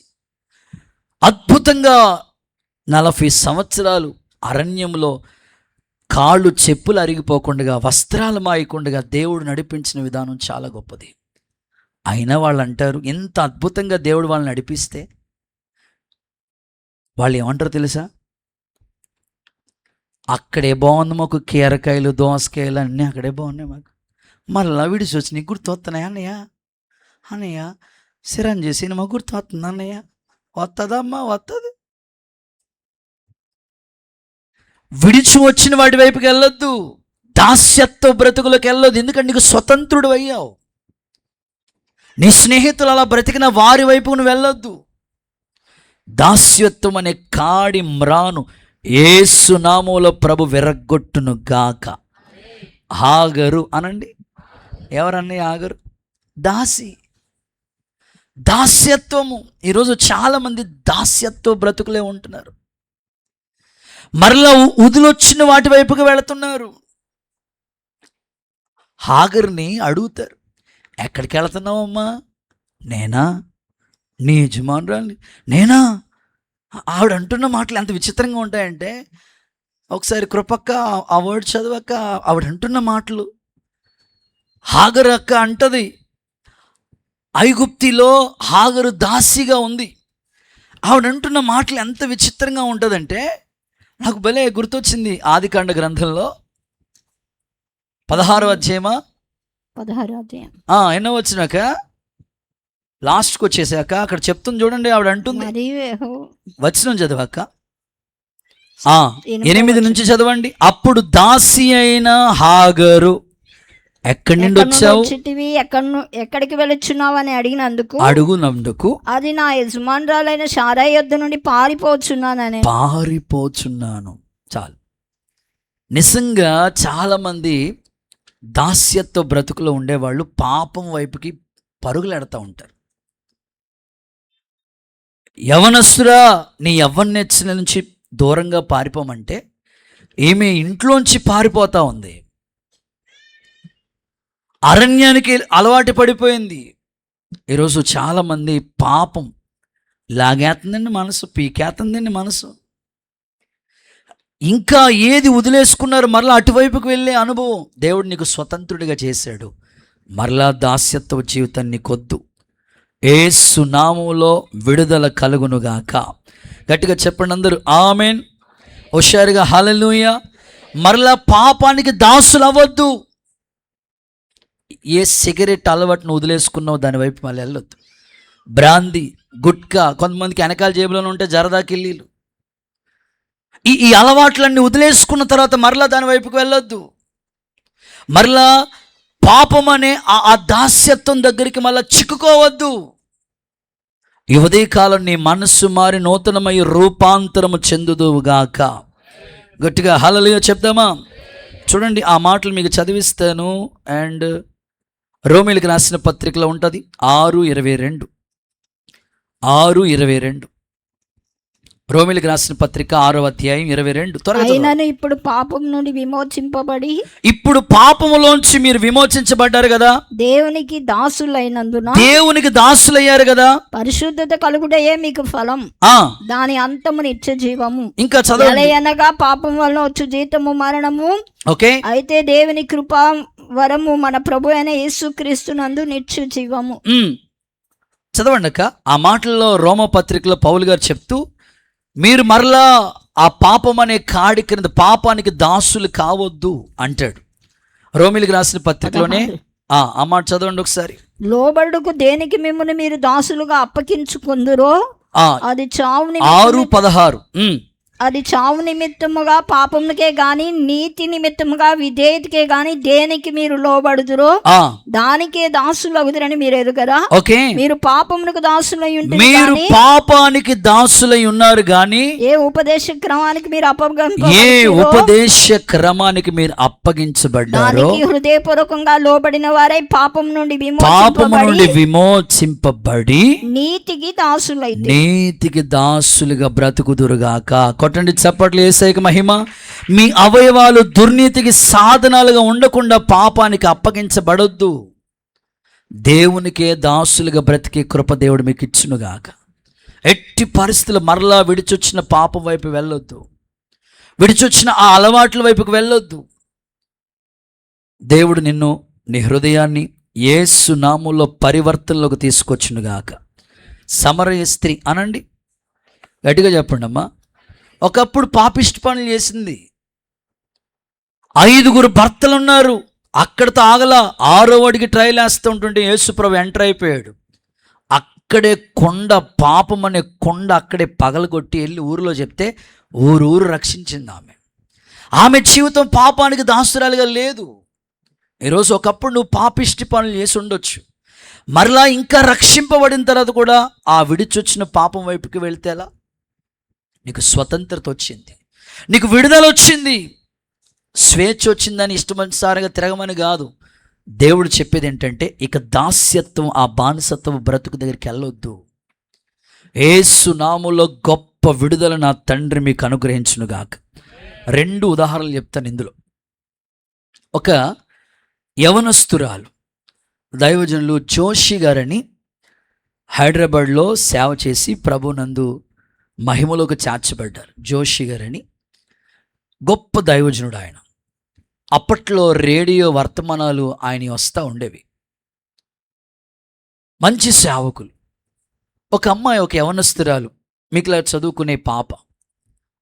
అద్భుతంగా 40 సంవత్సరాలు అరణ్యంలో కాళ్ళు చెప్పులు అరిగిపోకుండా వస్త్రాలు మాయకుండా దేవుడు నడిపించిన విధానం చాలా గొప్పది. అయినా వాళ్ళు అంటారు, ఎంత అద్భుతంగా దేవుడు వాళ్ళని నడిపిస్తే వాళ్ళు ఏమంటారు తెలుసా? అక్కడే బాగుంది మాకు, కీరకాయలు దోసకాయలు అన్నీ అక్కడే బాగున్నాయి మాకు, మళ్ళీ విడిచి వచ్చి నీకు గుర్తొస్తున్నాయి అన్నయ్య సిరంజీ సినిమా గుర్తొస్తుంది అన్నయ్య, వస్తుందమ్మా వస్తుంది. విడిచి వచ్చిన వాటి వైపుకి వెళ్ళొద్దు, దాస్యత్వ బ్రతుకులకు వెళ్ళొద్దు. ఎందుకంటే నీకు స్వతంత్రుడు అయ్యావు. నీ స్నేహితులు అలా బ్రతికిన వారి వైపుకు నువ్వు వెళ్ళొద్దు. దాస్యత్వం అనే కాడి మ్రాను యేసు నామములో ప్రభు విరగొట్టును గాక. ఆగరు అనండి. ఎవరన్నయ్య ఆగరు? దాస్యత్వము. ఈరోజు చాలామంది దాస్యత్వ బ్రతుకులే ఉంటున్నారు. మరలా ఉదులొచ్చిన వాటి వైపుకి వెళుతున్నారు. హాగర్ని అడుగుతారు, ఎక్కడికి వెళుతున్నావమ్మా? నేనా? నీ యజమానురాలి నేనా? ఆవిడ అంటున్న మాటలు ఎంత విచిత్రంగా ఉంటాయంటే, ఒకసారి కృపక్క ఆ వర్డ్ చదవక్క, ఆవిడ అంటున్న మాటలు. హాగర్ అక్క అంటది, ఐగుప్తిలో హాగరు దాసిగా ఉంది. ఆవిడ అంటున్న మాటలు ఎంత విచిత్రంగా ఉంటుందంటే నాకు భలే గుర్తొచ్చింది. ఆదికాండ గ్రంథంలో 16వ అధ్యాయమా 16వ అధ్యాయం ఎన్నో వచ్చినాక లాస్ట్కి వచ్చేసాక అక్కడ చెప్తుంది చూడండి. ఆవిడ అంటుంది, వచనం చదవాక 8 నుంచి చదవండి. అప్పుడు దాసి అయిన హాగరు, ఎక్కడి నుండి వచ్చావు, ఎక్కడికి వెళ్ళొచ్చున్నావు అని అడుగునందుకు అది నా యజమానురాలైన శారయి యొద్ద నుండి పారిపోచున్నాను. చాలు. నిజంగా చాలా మంది దాస్యత్వ బ్రతుకులో ఉండేవాళ్ళు పాపం వైపుకి పరుగులెడతా ఉంటారు. యవనస్తురా, నీ యవ్వన్నెచ్చిన నుంచి దూరంగా పారిపోమంటే ఈమె ఇంట్లోంచి పారిపోతా ఉంది. అరణ్యానికి అలవాటు పడిపోయింది. ఈరోజు చాలామంది పాపం లాగేస్తుందండి మనసు, పీకేస్తుందండి మనసు. ఇంకా ఏది వదిలేసుకున్నారు, మరలా అటువైపుకి వెళ్ళే అనుభవం. దేవుడు నీకు స్వతంత్రుడిగా చేశాడు. మరలా దాస్యత్వ జీవితం నీకొద్దు. యేసు నామములో విడుదల కలుగునుగాక. గట్టిగా చెప్పండి అందరూ ఆమెన్. హుషారుగా హల్లెలూయా. మరలా పాపానికి దాసులు అవ్వద్దు. ఏ సిగరెట్ అలవాటును వదిలేసుకున్నావు దాని వైపు మళ్ళీ వెళ్ళొద్దు. బ్రాందీ, గుట్కా, కొంతమందికి వెనకాల జేబులో ఉంటే జరదా కిల్లీలు, ఈ అలవాట్లన్నీ వదిలేసుకున్న తర్వాత మరలా దాని వైపుకి వెళ్ళొద్దు. మరలా పాపం అనే ఆ దాస్యత్వం దగ్గరికి మళ్ళీ చిక్కుకోవద్దు. ఈ ఉదయకాలం నీ మనస్సు మారి నూతనమై రూపాంతరము చెందుదువుగాక. గట్టిగా హల్లెలూయా చెప్దామా? చూడండి, ఆ మాటలు మీకు చదివిస్తాను. అండ్ రోమీలకు రాసిన పత్రికలో ఉంటుంది 6:22. రోమీలకు రాసిన పత్రిక 6వ అధ్యాయం 22. త్వరగా. ఇప్పుడు పాపం నుండి విమోచింపబడి, ఇప్పుడు పాపములోంచి మీరు విమోచించబడ్డారు కదా, దేవునికి దాసులైనందున, దేవునికి దాసులయ్యారు కదా, పరిశుద్ధత కలుగుటయే మీకు ఫలం, దాని అంతము నిత్య జీవము. ఇంకా చదవండి. అనగా పాపం వలన వచ్చు జీతము మరణము. ఓకే. అయితే దేవుని కృపా వరము మన ప్రభు అయిన యేసుక్రీస్తునందు నిత్య జీవము. చదవండి అక్క. ఆ మాటల్లో రోమ పత్రికలో పౌలు గారు చెప్తూ, మీరు మరలా ఆ పాపం అనే కాడి క్రింద పాపానికి దాసులు కావద్దు అంటాడు. రోమిలికి రాసిన పత్రికలోనే ఆ మాట చదవండి ఒకసారి. లోబడుకు దేనికి మిమ్మల్ని మీరు దాసులుగా అప్పగించుకుందురో అది చావు 6:16. అది చావు నిమిత్తముగా పాపముకే గాని నీతి నిమిత్తముగా విధేయతకే గాని దేనికి మీరు లోబడుదురో దానికే దాసులు అవుదురని మీరు ఎరుగరా? ఓకే. మీరు పాపమునకు దాసులై ఉంటారు, మీరు పాపానికి దాసులై ఉన్నారు గాని ఏ ఉపదేశ క్రమానికి మీరు అప్పగించబడ్డారో హృదయపూర్వకంగా లోబడిన వారై పాపం నుండి విమోచింపబడి నీతికి దాసులుగా బ్రతుకుదురుగాక. కొట్టండి చప్పట్లు. యేసయ్యకు మహిమ. మీ అవయవాలు దుర్నీతికి సాధనాలుగా ఉండకుండా పాపానికి అప్పగించబడొద్దు. దేవునికే దాసులుగా బ్రతికే కృప దేవుడు మీకు ఇచ్చునుగాక. ఎట్టి పరిస్థితులు మరలా విడిచొచ్చిన పాపం వైపు వెళ్ళొద్దు. విడిచొచ్చిన ఆ అలవాట్ల వైపుకి వెళ్ళొద్దు. దేవుడు నిన్ను, నీ హృదయాన్ని యేసు నామములో పరివర్తనలోకి తీసుకొచ్చునుగాక. సమరయ స్త్రీ అనండి, గట్టిగా చెప్పండి అమ్మా. ఒకప్పుడు పాపిష్టి పనులు చేసింది. 5 భర్తలున్నారు. అక్కడితో ఆగల. 6వ అడిగి ట్రైల్ వేస్తూ ఉంటుంటే యేసుప్రభు ఎంటర్ అయిపోయాడు. అక్కడే కొండ, పాపం అనే కొండ అక్కడే పగలగొట్టి వెళ్ళి ఊరిలో చెప్తే ఊరు రక్షించింది ఆమె. ఆమె జీవితం పాపానికి దాసురాలుగా లేదు. ఈరోజు ఒకప్పుడు నువ్వు పాపిష్టి పనులు చేసి ఉండొచ్చు. మరలా ఇంకా రక్షింపబడిన తర్వాత కూడా ఆ విడిచొచ్చిన పాపం వైపుకి వెళ్తే ఎలా? నీకు స్వతంత్రత వచ్చింది, నీకు విడుదల వచ్చింది, స్వేచ్ఛ వచ్చిందని ఇష్టమనుసారంగా తిరగమని కాదు. దేవుడు చెప్పేది ఏంటంటే ఇక దాస్యత్వం, ఆ బానిసత్వం బ్రతుకు దగ్గరికి వెళ్ళొద్దు. యేసు నామములో గొప్ప విడుదల నా తండ్రి మీకు అనుగ్రహించునుగాక. 2 ఉదాహరణలు చెప్తాను ఇందులో. ఒక యవనస్తురాలు, దైవజనులు జోషి గారని హైదరాబాద్లో సేవ చేసి ప్రభునందు మహిమలోకి చేర్చబడ్డారు. జోషి గారని గొప్ప దైవజనుడు ఆయన. అప్పట్లో రేడియో వర్తమానాలు ఆయన వస్తూ ఉండేవి. మంచి సేవకులు. ఒక అమ్మాయి, ఒక యవనస్తురాలు, మీకులా చదువుకునే పాప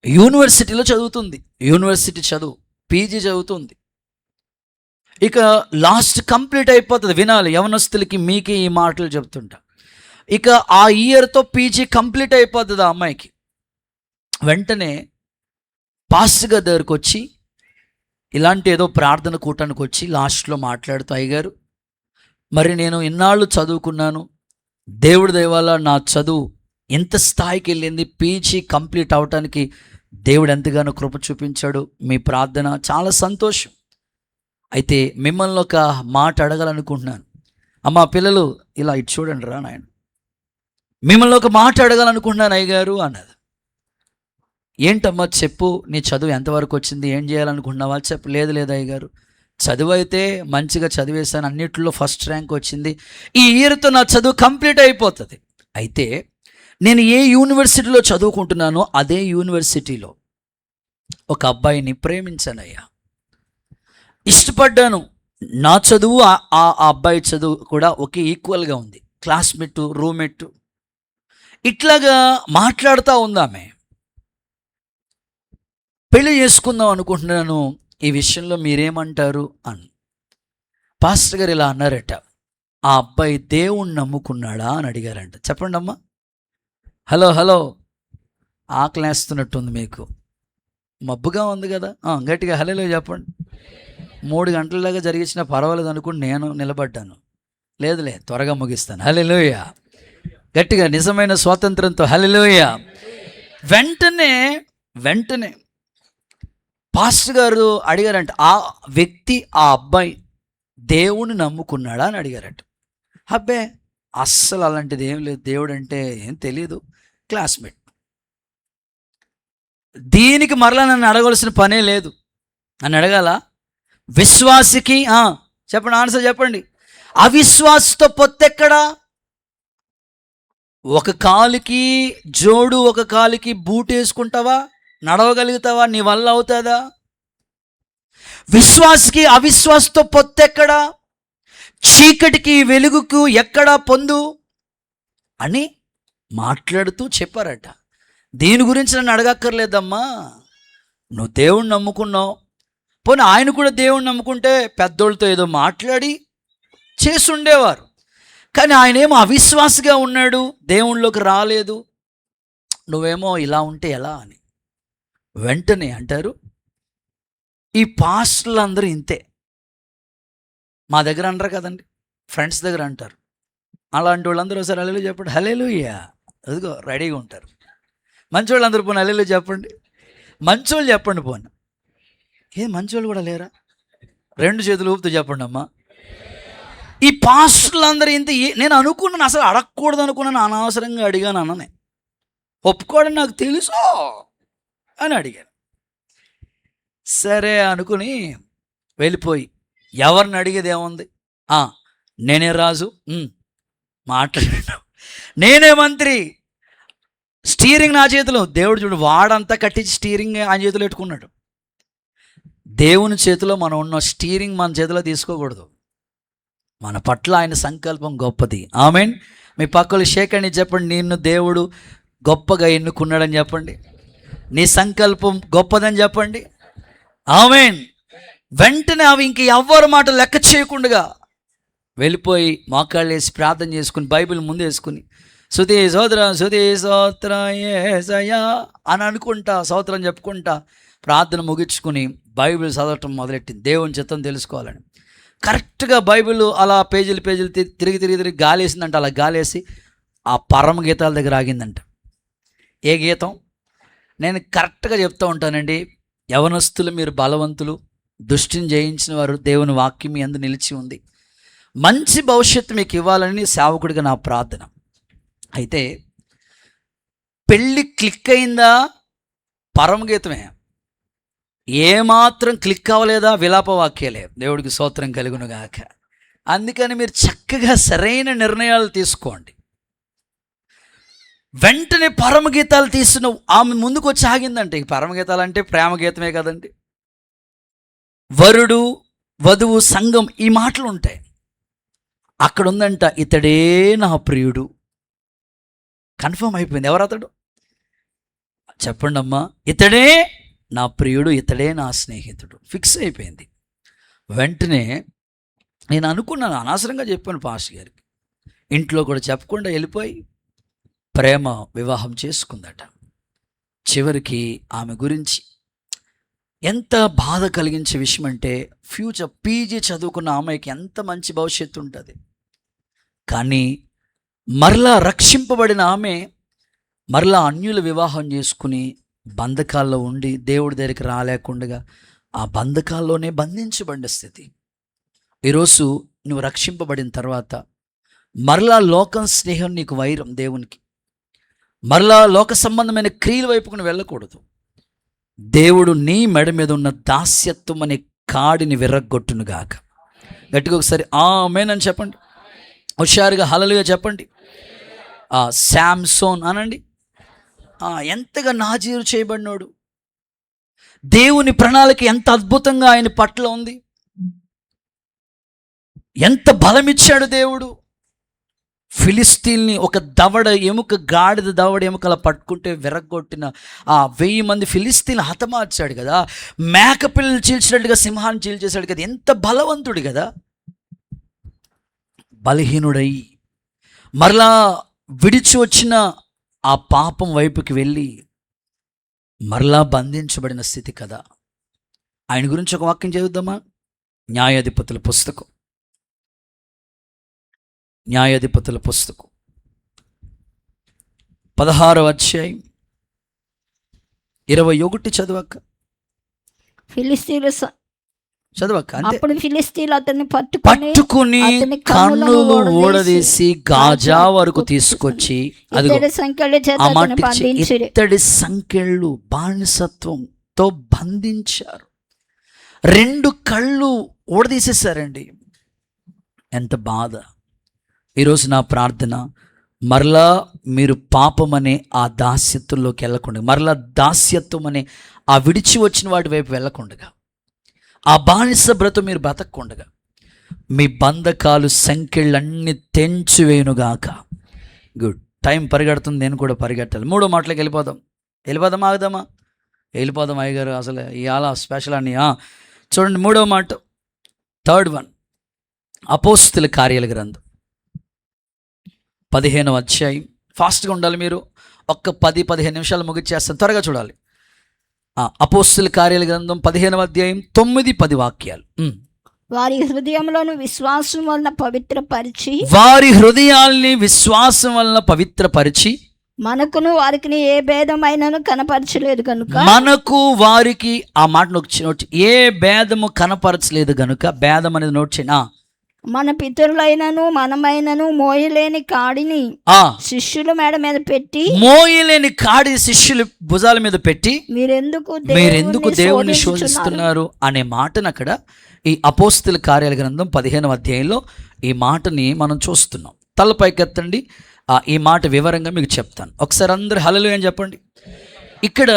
యూనివర్సిటీలో చదువుతుంది. యూనివర్సిటీ చదువు, పీజీ చదువుతుంది. ఇక లాస్ట్ కంప్లీట్ అయిపోతుంది. వినాలి, యవనస్తులకి మీకే ఈ మాటలు చెప్తుంటా. ఇక ఆ ఇయర్తో పీజీ కంప్లీట్ అయిపోతుంది ఆ అమ్మాయికి. వెంటనే పాస్టర్ గారి దగ్గరకు వచ్చి, ఇలాంటి ఏదో ప్రార్థన కూటానికి వచ్చి లాస్ట్లో మాట్లాడుతూ, అయ్యగారు మరి నేను ఇన్నాళ్ళు చదువుకున్నాను, దేవుడి దయ వల్ల నా చదువు ఎంత స్థాయికి వెళ్ళింది, పీజీ కంప్లీట్ అవటానికి దేవుడు ఎంతగానో కృప చూపించాడు, మీ ప్రార్థన చాలా సంతోషం. అయితే మిమ్మల్ని ఒక మాట అడగాలనుకుంటున్నాను. అమ్మా పిల్లలు ఇలా ఇటు చూడండి రా నాయన, మిమ్మల్ని ఒక మాట అడగాలనుకుంటున్నాను అయ్యగారు అన్నది. ఏంటమ్మా చెప్పు, నీ చదువు ఎంతవరకు వచ్చింది, ఏం చేయాలనుకుంటున్నావా చెప్పు. లేదు అయ్యగారు, చదువు అయితే మంచిగా చదివేశాను, అన్నిటిలో ఫస్ట్ ర్యాంక్ వచ్చింది, ఈ ఇయర్తో నా చదువు కంప్లీట్ అయిపోతుంది. అయితే నేను ఏ యూనివర్సిటీలో చదువుకుంటున్నానో అదే యూనివర్సిటీలో ఒక అబ్బాయిని ప్రేమించానయ్యా, ఇష్టపడ్డాను. నా చదువు ఆ అబ్బాయి చదువు కూడా ఒకే ఈక్వల్గా ఉంది, క్లాస్మేట్, రూమ్మేట్, ఇట్లాగా మాట్లాడుతూ ఉందామె. పెళ్లి చేసుకుందాం అనుకుంటున్నాను, ఈ విషయంలో మీరేమంటారు అని. పాస్టర్ గారు ఇలా అన్నారట, ఆ అబ్బాయి దేవుణ్ణి నమ్ముకున్నాడా అని అడిగారంట. చెప్పండి అమ్మా. హలో ఆకలేస్తున్నట్టుంది మీకు, మబ్బుగా ఉంది కదా, గట్టిగా హలో చెప్పండి. 3 గంటల దాకా జరిగించినా పర్వాలేదు అనుకుని నేను నిలబడ్డాను. లేదులే త్వరగా ముగిస్తాను. హల్లెలూయా, గట్టిగా నిజమైన స్వాతంత్రంతో హల్లెలూయా. వెంటనే పాస్టర్ గారు అడిగారంట, ఆ వ్యక్తి, ఆ అబ్బాయి దేవుని నమ్ముకున్నాడా అని అడిగారట. అబ్బే అస్సలు అలాంటిది ఏం లేదు, దేవుడు అంటే ఏం తెలియదు, క్లాస్మేట్. దీనికి మరలా నన్ను అడగవలసిన పనే లేదు. నన్ను అడగాల? విశ్వాసికి చెప్పండి, ఆన్సర్ చెప్పండి. అవిశ్వాసతో పొత్తెక్కడా? ఒక కాలికి జోడు, ఒక కాలికి బూట్ వేసుకుంటావా? నడవగలుగుతావా? నీ వల్ల అవుతుందా? విశ్వాసికి అవిశ్వాసతో పొత్తెక్కడా? చీకటికి వెలుగుకు ఎక్కడా పొందు అని మాట్లాడుతూ చెప్పారట. దీని గురించి నన్ను అడగక్కర్లేదమ్మా, నువ్వు దేవుణ్ణి నమ్ముకున్నావు, పోనీ ఆయన కూడా దేవుణ్ణి నమ్ముకుంటే పెద్దోళ్ళతో ఏదో మాట్లాడి చేసి ఉండేవారు. కానీ ఆయన ఏమో అవిశ్వాసిగా ఉన్నాడు, దేవుళ్ళలోకి రాలేదు, నువ్వేమో ఇలా ఉంటే ఎలా అని. వెంటనే అంటారు, ఈ పాస్టర్లు అందరూ ఇంతే, మా దగ్గర అంటారు కదండి, ఫ్రెండ్స్ దగ్గర అంటారు. అలాంటి వాళ్ళందరూ ఒకసారి హల్లెలూయా చెప్పండి. హల్లెలూయా, అదిగో రెడీగా ఉంటారు. మంచోళ్ళు అందరూ పోనీ హల్లెలూయా చెప్పండి. మంచోళ్ళు చెప్పండి పోనీ. మంచోళ్ళు కూడా లేరా? 2 చేతులు ఊపుతూ చెప్పండి అమ్మా. ఈ పాస్టర్లు అందరూ ఇంత. నేను అనుకున్నాను, అసలు అడగకూడదు అనుకున్నాను, అనవసరంగా అడిగాను అన్ననే. ఒప్పుకోవడం నాకు తెలుసు అని అడిగాను. సరే అనుకుని వెళ్ళిపోయి, ఎవరిని అడిగేది ఏముంది, నేనే రాజు, మాట్లాడాను, నేనే మంత్రి, స్టీరింగ్ నా చేతిలో. దేవుడు చూడు, వాడంతా కట్టించి స్టీరింగ్ ఆయన చేతిలో పెట్టుకున్నాడు. దేవుని చేతిలో మనం ఉన్న స్టీరింగ్ మన చేతిలో తీసుకోకూడదు. మన పట్ల ఆయన సంకల్పం గొప్పది. ఆమెన్. మీ పక్కలు షేకండి, చెప్పండి, నిన్ను దేవుడు గొప్పగా ఎన్నుకున్నాడని చెప్పండి, నీ సంకల్పం గొప్పదని చెప్పండి. ఆమెన్. వెంటనే అవి ఇంక ఎవ్వరి మాట లెక్క చేయకుండా వెళ్ళిపోయి మోకాళ్ళు వేసి ప్రార్థన చేసుకుని, బైబిల్ ముందు వేసుకుని, శృతి స్తోత్ర యేసయ్యా అని అనుకుంటా, స్తోత్రం చెప్పుకుంటా ప్రార్థన ముగించుకుని బైబిల్ చదవటం మొదలెట్టింది, దేవుని చిత్తం తెలుసుకోవాలని. కరెక్ట్గా బైబిల్ అలా పేజీలు తిరిగి గాలేసిందంట. అలా గాలేసి ఆ పరమ గీతాల దగ్గర ఆగిందంట. ఏ గీతం? నేను కరెక్ట్గా చెప్తూ ఉంటానండి, యవనస్తులు మీరు బలవంతులు, దుష్టిని జయించిన వారు, దేవుని వాక్యం మీ అందు నిలిచి ఉంది, మంచి భవిష్యత్తు మీకు ఇవ్వాలని సేవకుడిగా నా ప్రార్థన. అయితే పెళ్ళి క్లిక్ అయిందా? పరమగీతమే. ఏమాత్రం క్లిక్ అవ్వలేదా? విలాప వాక్యాలే. దేవుడికి స్తోత్రం కలుగునుగాక. అందుకని మీరు చక్కగా సరైన నిర్ణయాలు తీసుకోండి. వెంటనే పరమగీతాలు తీసిన ఆమె ముందుకు వచ్చి ఆగిందంటే, ఈ పరమగీతాలు అంటే ప్రేమ గీతమే కదండి. వరుడు వధువు సంఘం ఈ మాటలు ఉంటాయి. అక్కడ ఉందంట, ఇతడే నా ప్రియుడు. కన్ఫర్మ్ అయిపోయింది. ఎవరు అతడు చెప్పండి అమ్మా? ఇతడే నా ప్రియుడు, ఇతడే నా స్నేహితుడు. ఫిక్స్ అయిపోయింది. వెంటనే నేను అనుకున్నాను, అనవసరంగా చెప్పాను పాస్టర్ గారికి. ఇంట్లో కూడా చెప్పకుండా వెళ్ళిపోయి ప్రేమ వివాహం చేసుకుందట. చివరికి ఆమె గురించి ఎంత బాధ కలిగించే విషయం అంటే, ఫ్యూచర్ పీజీ చదువుకున్న ఆమెకి ఎంత మంచి భవిష్యత్తు ఉంటుంది, కానీ మరలా రక్షింపబడిన ఆమె మరలా అన్యుల వివాహం చేసుకుని బంధకాల్లో ఉండి దేవుడి దగ్గరికి రాలేకుండా ఆ బంధకాల్లోనే బంధించబడిన స్థితి. ఈరోజు నువ్వు రక్షింపబడిన తర్వాత మరలా లోకం స్నేహం నీకు వైరం దేవునికి. మరలా లోక సంబంధమైన క్రియల వైపుకు నువ్వు వెళ్ళకూడదు. దేవుడు నీ మెడ మీద ఉన్న దాస్యత్వం అనే కాడిని విర్రగొట్టునుగాక. గట్టిగా ఒకసారి ఆమేన్ అని చెప్పండి. హుషారుగా హల్లెలూయా చెప్పండి. శాంసోన్ అనండి. ఎంతగా నాజీరు చేయబడినోడు. దేవుని ప్రణాళిక ఎంత అద్భుతంగా ఆయన పట్ల ఉంది. ఎంత బలమిచ్చాడు దేవుడు. ఫిలిస్తీన్ని ఒక దవడ ఎముక, గాడిద దవడ ఎముకలా పట్టుకుంటే విరగొట్టిన 1000 మంది ఫిలిస్తీన్లు హతమార్చాడు కదా. మేకపిల్లలు చీల్చినట్టుగా సింహాన్ని చీల్చేశాడు కదా. ఎంత బలవంతుడు కదా. బలహీనుడై మరలా విడిచి వచ్చిన ఆ పాపం వైపుకి వెళ్ళి మరలా బంధించబడిన స్థితి కదా. ఆయన గురించి ఒక వాక్యం చదువుదామా? న్యాయాధిపతుల పుస్తకం 16వ అధ్యాయం 21 చదవక్క. ఫిలిస్తీన్లు చదవక్క. అప్పుడు ఫిలిస్తీన్లు అతన్ని పట్టుకుని కన్నులు ఊడదీసి గాజా వరకు తీసుకొచ్చి ఇత్తడి సంకెళ్ళు బానిసత్వంతో బంధించారు. 2 కళ్ళు ఊడదీసేశారండి. ఎంత బాధ. ఈరోజు నా ప్రార్థన, మరలా మీరు పాపం అనే ఆ దాస్యత్వంలోకి వెళ్ళకుండా, మరలా దాస్యత్వం అనే ఆ విడిచి వచ్చిన వాటి వైపు వెళ్ళకుండా, ఆ బానిస బ్రతు మీరు బతకకుండగా మీ బంధకాలు సంఖ్యలన్నీ తెంచివేయునుగాక. గుడ్. టైం పరిగెడుతుంది, నేను కూడా పరిగెట్టాలి. 3వ మాటలోకి వెళ్ళిపోదాం. ఆగుదామా? వెళ్ళిపోదాం అయ్యగారు, అసలు ఇవాళ స్పెషల్ అని. చూడండి 3వ మాట, 3rd వన్, అపోస్తుల కార్యాల గ్రంథం 15వ అధ్యాయం. ఫాస్ట్గా ఉండాలి మీరు. 10-15 నిమిషాలు ముగిచ్చేస్తాను, త్వరగా చూడాలి. అపోస్తుల కార్యాల గ్రంథం 15వ అధ్యాయం 9-10 వాక్యాలు. వారి హృదయాలను విశ్వాసం వలన పవిత్రపరిచి మనకును వారికి ఏ భేదమైనను కనపరచలేదు కనుక, మనకు వారికి ఆ మాట నోట్, ఏ భేదము కనపరచలేదు కనుక. భేదం అనేది నోట్ చేయనా. మన పితరులైనను మనమైనను మోయలేని కాడిని శిష్యుల మేడ మీద పెట్టి, మోయలేని కాడి శిష్యుల భుజాల మీద పెట్టి మీరెందుకు దేవుణ్ణి శోధిస్తున్నారు అనే మాటను అక్కడ ఈ అపోస్తుల కార్యాల గ్రంథం 15వ అధ్యాయంలో ఈ మాటని మనం చూస్తున్నాం. తలపైకెత్తండి. ఈ మాట వివరంగా మీకు చెప్తాను. ఒకసారి అందరు హల్లెలూయా అని చెప్పండి. ఇక్కడ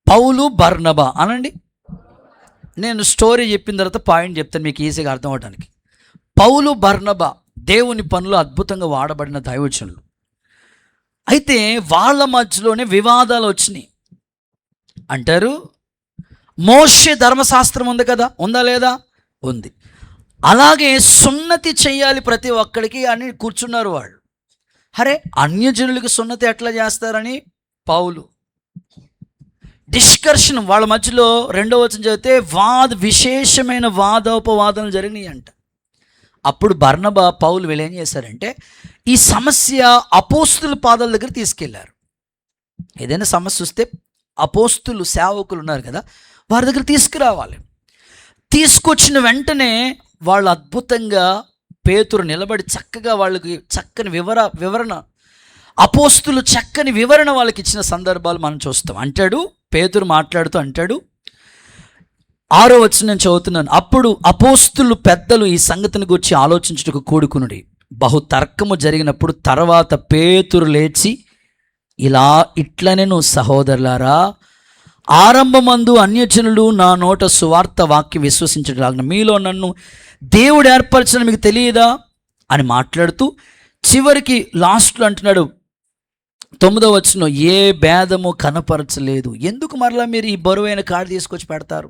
పౌలు బర్నబా అనండి. నేను స్టోరీ చెప్పిన తర్వాత పాయింట్ చెప్తాను మీకు ఈజీగా అర్థం అవడానికి. పౌలు బర్నబా దేవుని పనులు అద్భుతంగా వాడబడిన దైవజనులు. అయితే వాళ్ళ మధ్యలోనే వివాదాలు వచ్చినాయి. అంటారు, మోషే ధర్మశాస్త్రం ఉంది కదా, ఉందా లేదా? ఉంది. అలాగే సున్నతి చెయ్యాలి ప్రతి ఒక్కడికి అని కూర్చున్నారు వాళ్ళు. అరే, అన్యజనులకు సున్నతి ఎట్లా చేస్తారని పౌలు డిస్కషన్. వాళ్ళ మధ్యలో 2వ వచనం చదివితే విశేషమైన వాదోపవాదనలు జరిగినాయి అంట. అప్పుడు బర్నబా పౌలు వీళ్ళు ఏం చేశారంటే, ఈ సమస్య అపోస్తుల పాదాల దగ్గర తీసుకెళ్లారు. ఏదైనా సమస్య వస్తే అపోస్తులు సేవకులు ఉన్నారు కదా, వారి దగ్గర తీసుకురావాలి. తీసుకొచ్చిన వెంటనే వాళ్ళు అద్భుతంగా పేతురు నిలబడి చక్కగా వాళ్ళకి చక్కని వివరణ అపోస్తులు చక్కని వివరణ వాళ్ళకి ఇచ్చిన సందర్భాలు మనం చూస్తాం. అంటాడు పేతురు మాట్లాడుతూ అంటాడు, 6వ వచనం నేను చదువుతున్నాను. అప్పుడు అపోస్తులు పెద్దలు ఈ సంగతిని గురించి ఆలోచించుటకు కూడుకునుడి. బహు తర్కము జరిగినప్పుడు తర్వాత పేతురు లేచి ఇట్లనెను, సహోదరులారా, ఆరంభమందు అన్యజనులు నా నోట సువార్త వాక్యం విశ్వసించడానికి మీలో నన్ను దేవుడు ఏర్పరచని మీకు తెలియదా? అని మాట్లాడుతూ చివరికి లాస్ట్లో అంటున్నాడు 9వ వచనం, ఏ భేదము కనపరచలేదు. ఎందుకు మరలా మీరు ఈ బరువైన కాడి తీసుకొచ్చి పెడతారు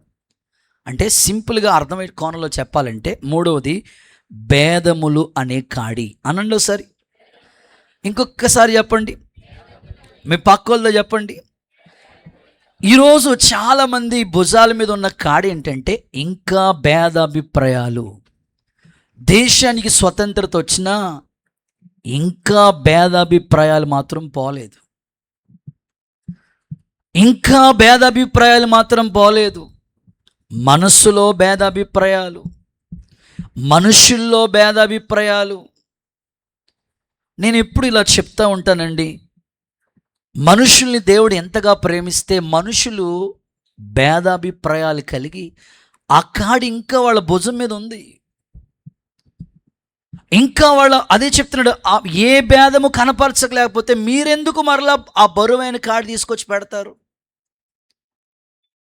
అంటే, సింపుల్గా అర్థమయ్యే కోణంలో చెప్పాలంటే, 3వది భేదములు అనే కాడి అనండి. ఒకసారి ఇంకొకసారి చెప్పండి, మీ పక్కోళ్ళతో చెప్పండి. ఈరోజు చాలామంది భుజాల మీద ఉన్న కాడి ఏంటంటే ఇంకా భేదాభిప్రాయాలు. దేశానికి స్వతంత్రత వచ్చినా ఇంకా భేదాభిప్రాయాలు మాత్రం పోలేదు. ఇంకా భేదాభిప్రాయాలు మాత్రం పోలేదు. మనస్సులో భేదాభిప్రాయాలు, మనుషుల్లో భేదాభిప్రాయాలు. నేను ఎప్పుడు ఇలా చెప్తా ఉంటానండి, మనుషుల్ని దేవుడు ఎంతగా ప్రేమిస్తే మనుషులు భేదాభిప్రాయాలు కలిగి ఆ కాడి ఇంకా వాళ్ళ భుజం మీద ఉంది. ఇంకా వాళ్ళ అదే చెప్తున్నాడు, ఏ భేదము కనపరచలేకపోతే మీరెందుకు మరలా ఆ బరువైన కాడి తీసుకొచ్చి పెడతారు?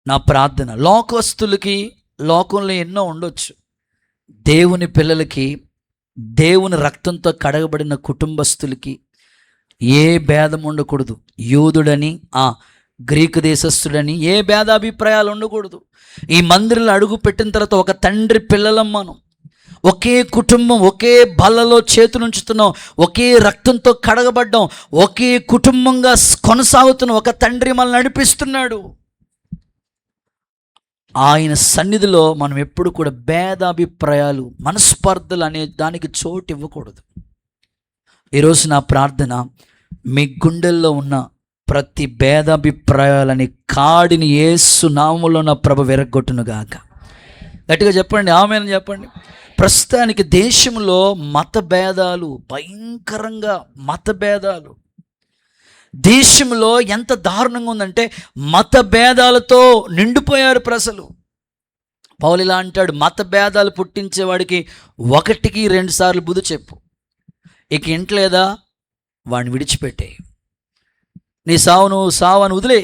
నా ప్రార్థన, లోకస్తులకి లోకంలో ఎన్నో ఉండొచ్చు, దేవుని పిల్లలకి, దేవుని రక్తంతో కడగబడిన కుటుంబస్తులకి ఏ భేదం ఉండకూడదు. యూదుడని గ్రీకు దేశస్థుడని ఏ భేదాభిప్రాయాలు ఉండకూడదు. ఈ మందిరంలో అడుగు పెట్టిన తర్వాత ఒక తండ్రి పిల్లలం మనం, ఒకే కుటుంబం, ఒకే బల్లలో చేతులుంచుతున్నాం, ఒకే రక్తంతో కడగబడ్డాం, ఒకే కుటుంబంగా కొనసాగుతున్నాం. ఒక తండ్రి మనల్ని నడిపిస్తున్నాడు. ఆయన సన్నిధిలో మనం ఎప్పుడు కూడా భేదాభిప్రాయాలు, మనస్పర్ధలు అనే దానికి చోటు ఇవ్వకూడదు. ఈరోజు నా ప్రార్థన, మీ గుండెల్లో ఉన్న ప్రతి భేదాభిప్రాయాలని కాడిని యేసు నామములో నా ప్రభు విరగ్గొట్టునుగాక. గట్టిగా చెప్పండి, ఆమేన్ చెప్పండి. ప్రస్తుతానికి దేశంలో మత భేదాలు, భయంకరంగా మత భేదాలు దేశంలో ఎంత దారుణంగా ఉందంటే, మత భేదాలతో నిండిపోయారు ప్రజలు. పౌలు ఇలా అంటాడు, మత భేదాలు పుట్టించేవాడికి 1కి 2 సార్లు బుద్ధి చెప్పు, ఇక ఇంట్లేదా వాడిని విడిచిపెట్టే, నీ సావు అని వదిలే.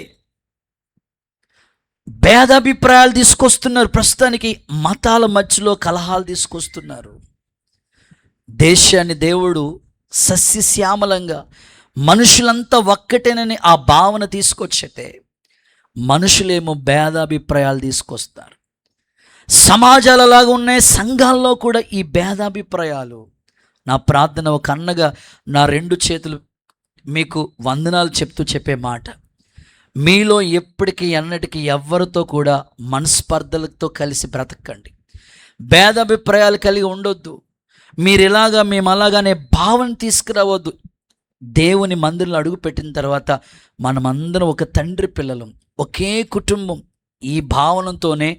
భేదాభిప్రాయాలు తీసుకొస్తున్నారు. ప్రస్తుతానికి మతాల మధ్యలో కలహాలు తీసుకొస్తున్నారు. దేశాన్ని దేవుడు సస్యశ్యామలంగా మనుషులంతా ఒక్కటేనని ఆ భావన తీసుకొచ్చితే, మనుషులేమో భేదాభిప్రాయాలు తీసుకొస్తారు. సమాజాలలాగా ఉన్నాయి, సంఘాల్లో కూడా ఈ భేదాభిప్రాయాలు. నా ప్రార్థన, ఒక అన్నగా నా 2 చేతులు మీకు వందనాలు చెప్తూ చెప్పే మాట, మీలో ఎప్పటికీ ఎన్నటికీ ఎవరితో కూడా మనస్పర్ధలతో కలిసి బ్రతకండి. భేదాభిప్రాయాలు కలిగి ఉండొద్దు. మీరు ఇలాగా మేము అలాగానే భావన తీసుకురావద్దు. దేవుని మందిరంలో అడుగు పెట్టిన తర్వాత మనమందరం ఒక తండ్రి పిల్లలం, ఒకే కుటుంబం. ఈ భావనతోనే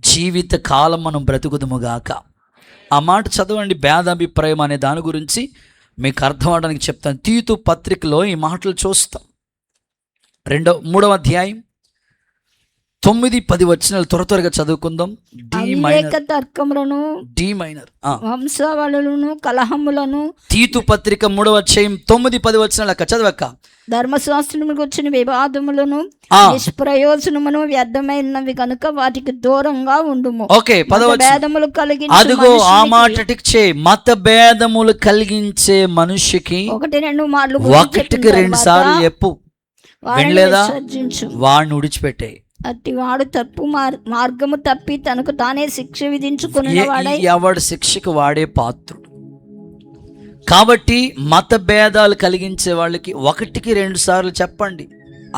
జీవిత కాలం మనం బ్రతుకుదుముగాక. ఆ మాట చదవండి. భేదాభిప్రాయం అనే దాని గురించి మీకు అర్థం అవడానికి చెప్తాను. తీతు పత్రికలో ఈ మాటలు చూస్తాం. 3వ అధ్యాయం 9-10 వచనాలు త్వరగా చదువుకుందాం. తర్కములను, డి మైనర్, వంశావళులను, కలహములను. తీతు పత్రిక 3వ అధ్యాయం 9-10 వచనాలు అక్క చదవక్క. ధర్మశాస్త్రములకు వచ్చిన వివాదములను, నిష్ప్రయోజనమును, వ్యర్థమైనవి కనుక వాటికి దూరంగా ఉండుము. ఓకే, భేదములు కలిగి, అదిగో ఆ మాట టిక్చే, మత భేదములు కలిగించే మనిషికి 1-2 సార్లు చెప్పు, వినలేదా వాడిని విడిచిపెట్టే. అట్టివాడు తప్పు మార్గము తప్పి తనకు తానే శిక్ష విధించుకునేవాడై, ఎవడు శిక్షకు వాడే పాత్రుడు. కాబట్టి మత భేదాలు కలిగించే వాళ్ళకి 1-2 సార్లు చెప్పండి,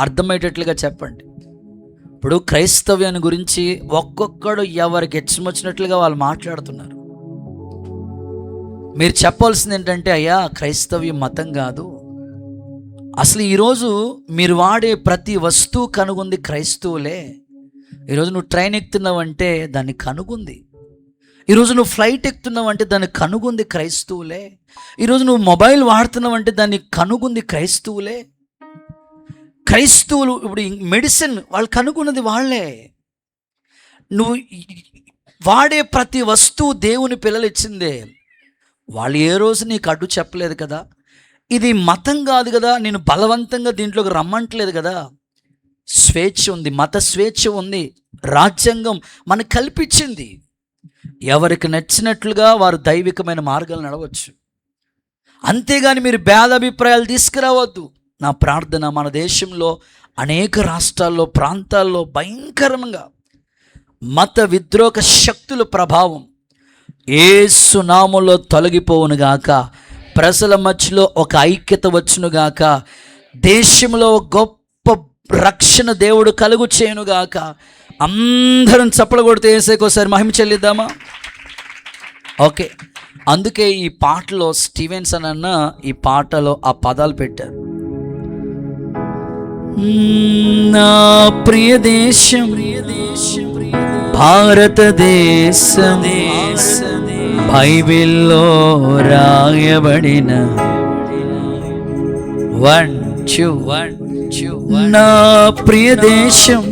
అర్థమయ్యేటట్లుగా చెప్పండి. ఇప్పుడు క్రైస్తవ్యాన్ని గురించి ఒక్కొక్కడు ఎవరికి ఇష్టమొచ్చినట్లుగా వాళ్ళు మాట్లాడుతున్నారు. మీరు చెప్పాల్సింది ఏంటంటే, అయ్యా క్రైస్తవ్యం మతం కాదు. అసలు ఈరోజు మీరు వాడే ప్రతి వస్తువు కనుగొంది క్రైస్తవులే. ఈరోజు నువ్వు ట్రైన్ ఎక్కుతున్నావంటే దాన్ని కనుగొంది. ఈరోజు నువ్వు ఫ్లైట్ ఎక్కుతున్నావంటే దాన్ని కనుగొంది క్రైస్తవులే. ఈరోజు నువ్వు మొబైల్ వాడుతున్నావంటే దాన్ని కనుగొంది క్రైస్తవులే. క్రైస్తవులు ఇప్పుడు మెడిసిన్ వాళ్ళు కనుగొన్నది వాళ్ళే. నువ్వు వాడే ప్రతి వస్తువు దేవుని పిల్లలు ఇచ్చిందే. వాళ్ళు ఏ రోజు నీకు అడ్డు చెప్పలేదు కదా, ఇది మతం కాదు కదా, నేను బలవంతంగా దీంట్లోకి రమ్మంటలేదు కదా. స్వేచ్ఛ ఉంది, మత స్వేచ్ఛ ఉంది, రాజ్యాంగం మనకు కల్పించింది. ఎవరికి నచ్చినట్లుగా వారు దైవికమైన మార్గాలు నడవచ్చు. అంతేగాని మీరు భేదాభిప్రాయాలు తీసుకురావద్దు. నా ప్రార్థన మన దేశంలో అనేక రాష్ట్రాల్లో ప్రాంతాల్లో భయంకరంగా మత విద్రోహ శక్తుల ప్రభావం యేసు నామములో తొలగిపోవునుగాక. ప్రజల మధ్యలో ఒక ఐక్యత వచ్చునుగాక. దేశంలో గొప్ప రక్షణ దేవుడు కలుగు చేయునుగాక. అందరం చప్పలు కొడితే యేసుకోసారి మహిమ చెల్లిద్దామా? ఓకే, అందుకే ఈ పాటలో స్టీవెన్సన్ అన్న ఈ పాటలో ఆ పదాలు పెట్టారు. నా ప్రియ దేశం భారతదేశం, బైబిల్లో రాయబడిన నా ప్రియ దేశం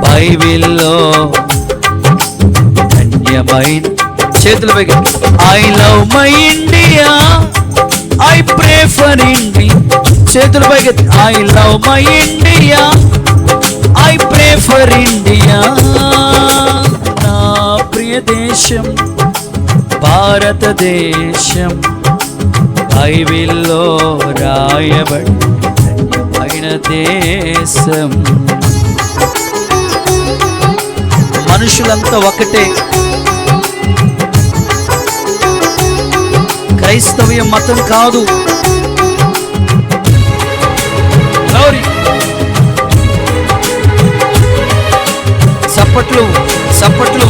బైబిల్లో ధన్యమైన చేతులు పైకి. I love my India, I pray for India. చేతులు పైకి. I love my India, I pray for India. నా ప్రియ దేశం భారతదేశం, బైబిల్లో రాయబడి ధన్యమైన దేశం. మనుషులంతా ఒకటే. క్రైస్తవ్యం మతం కాదు. చప్పట్లు చప్పట్లు.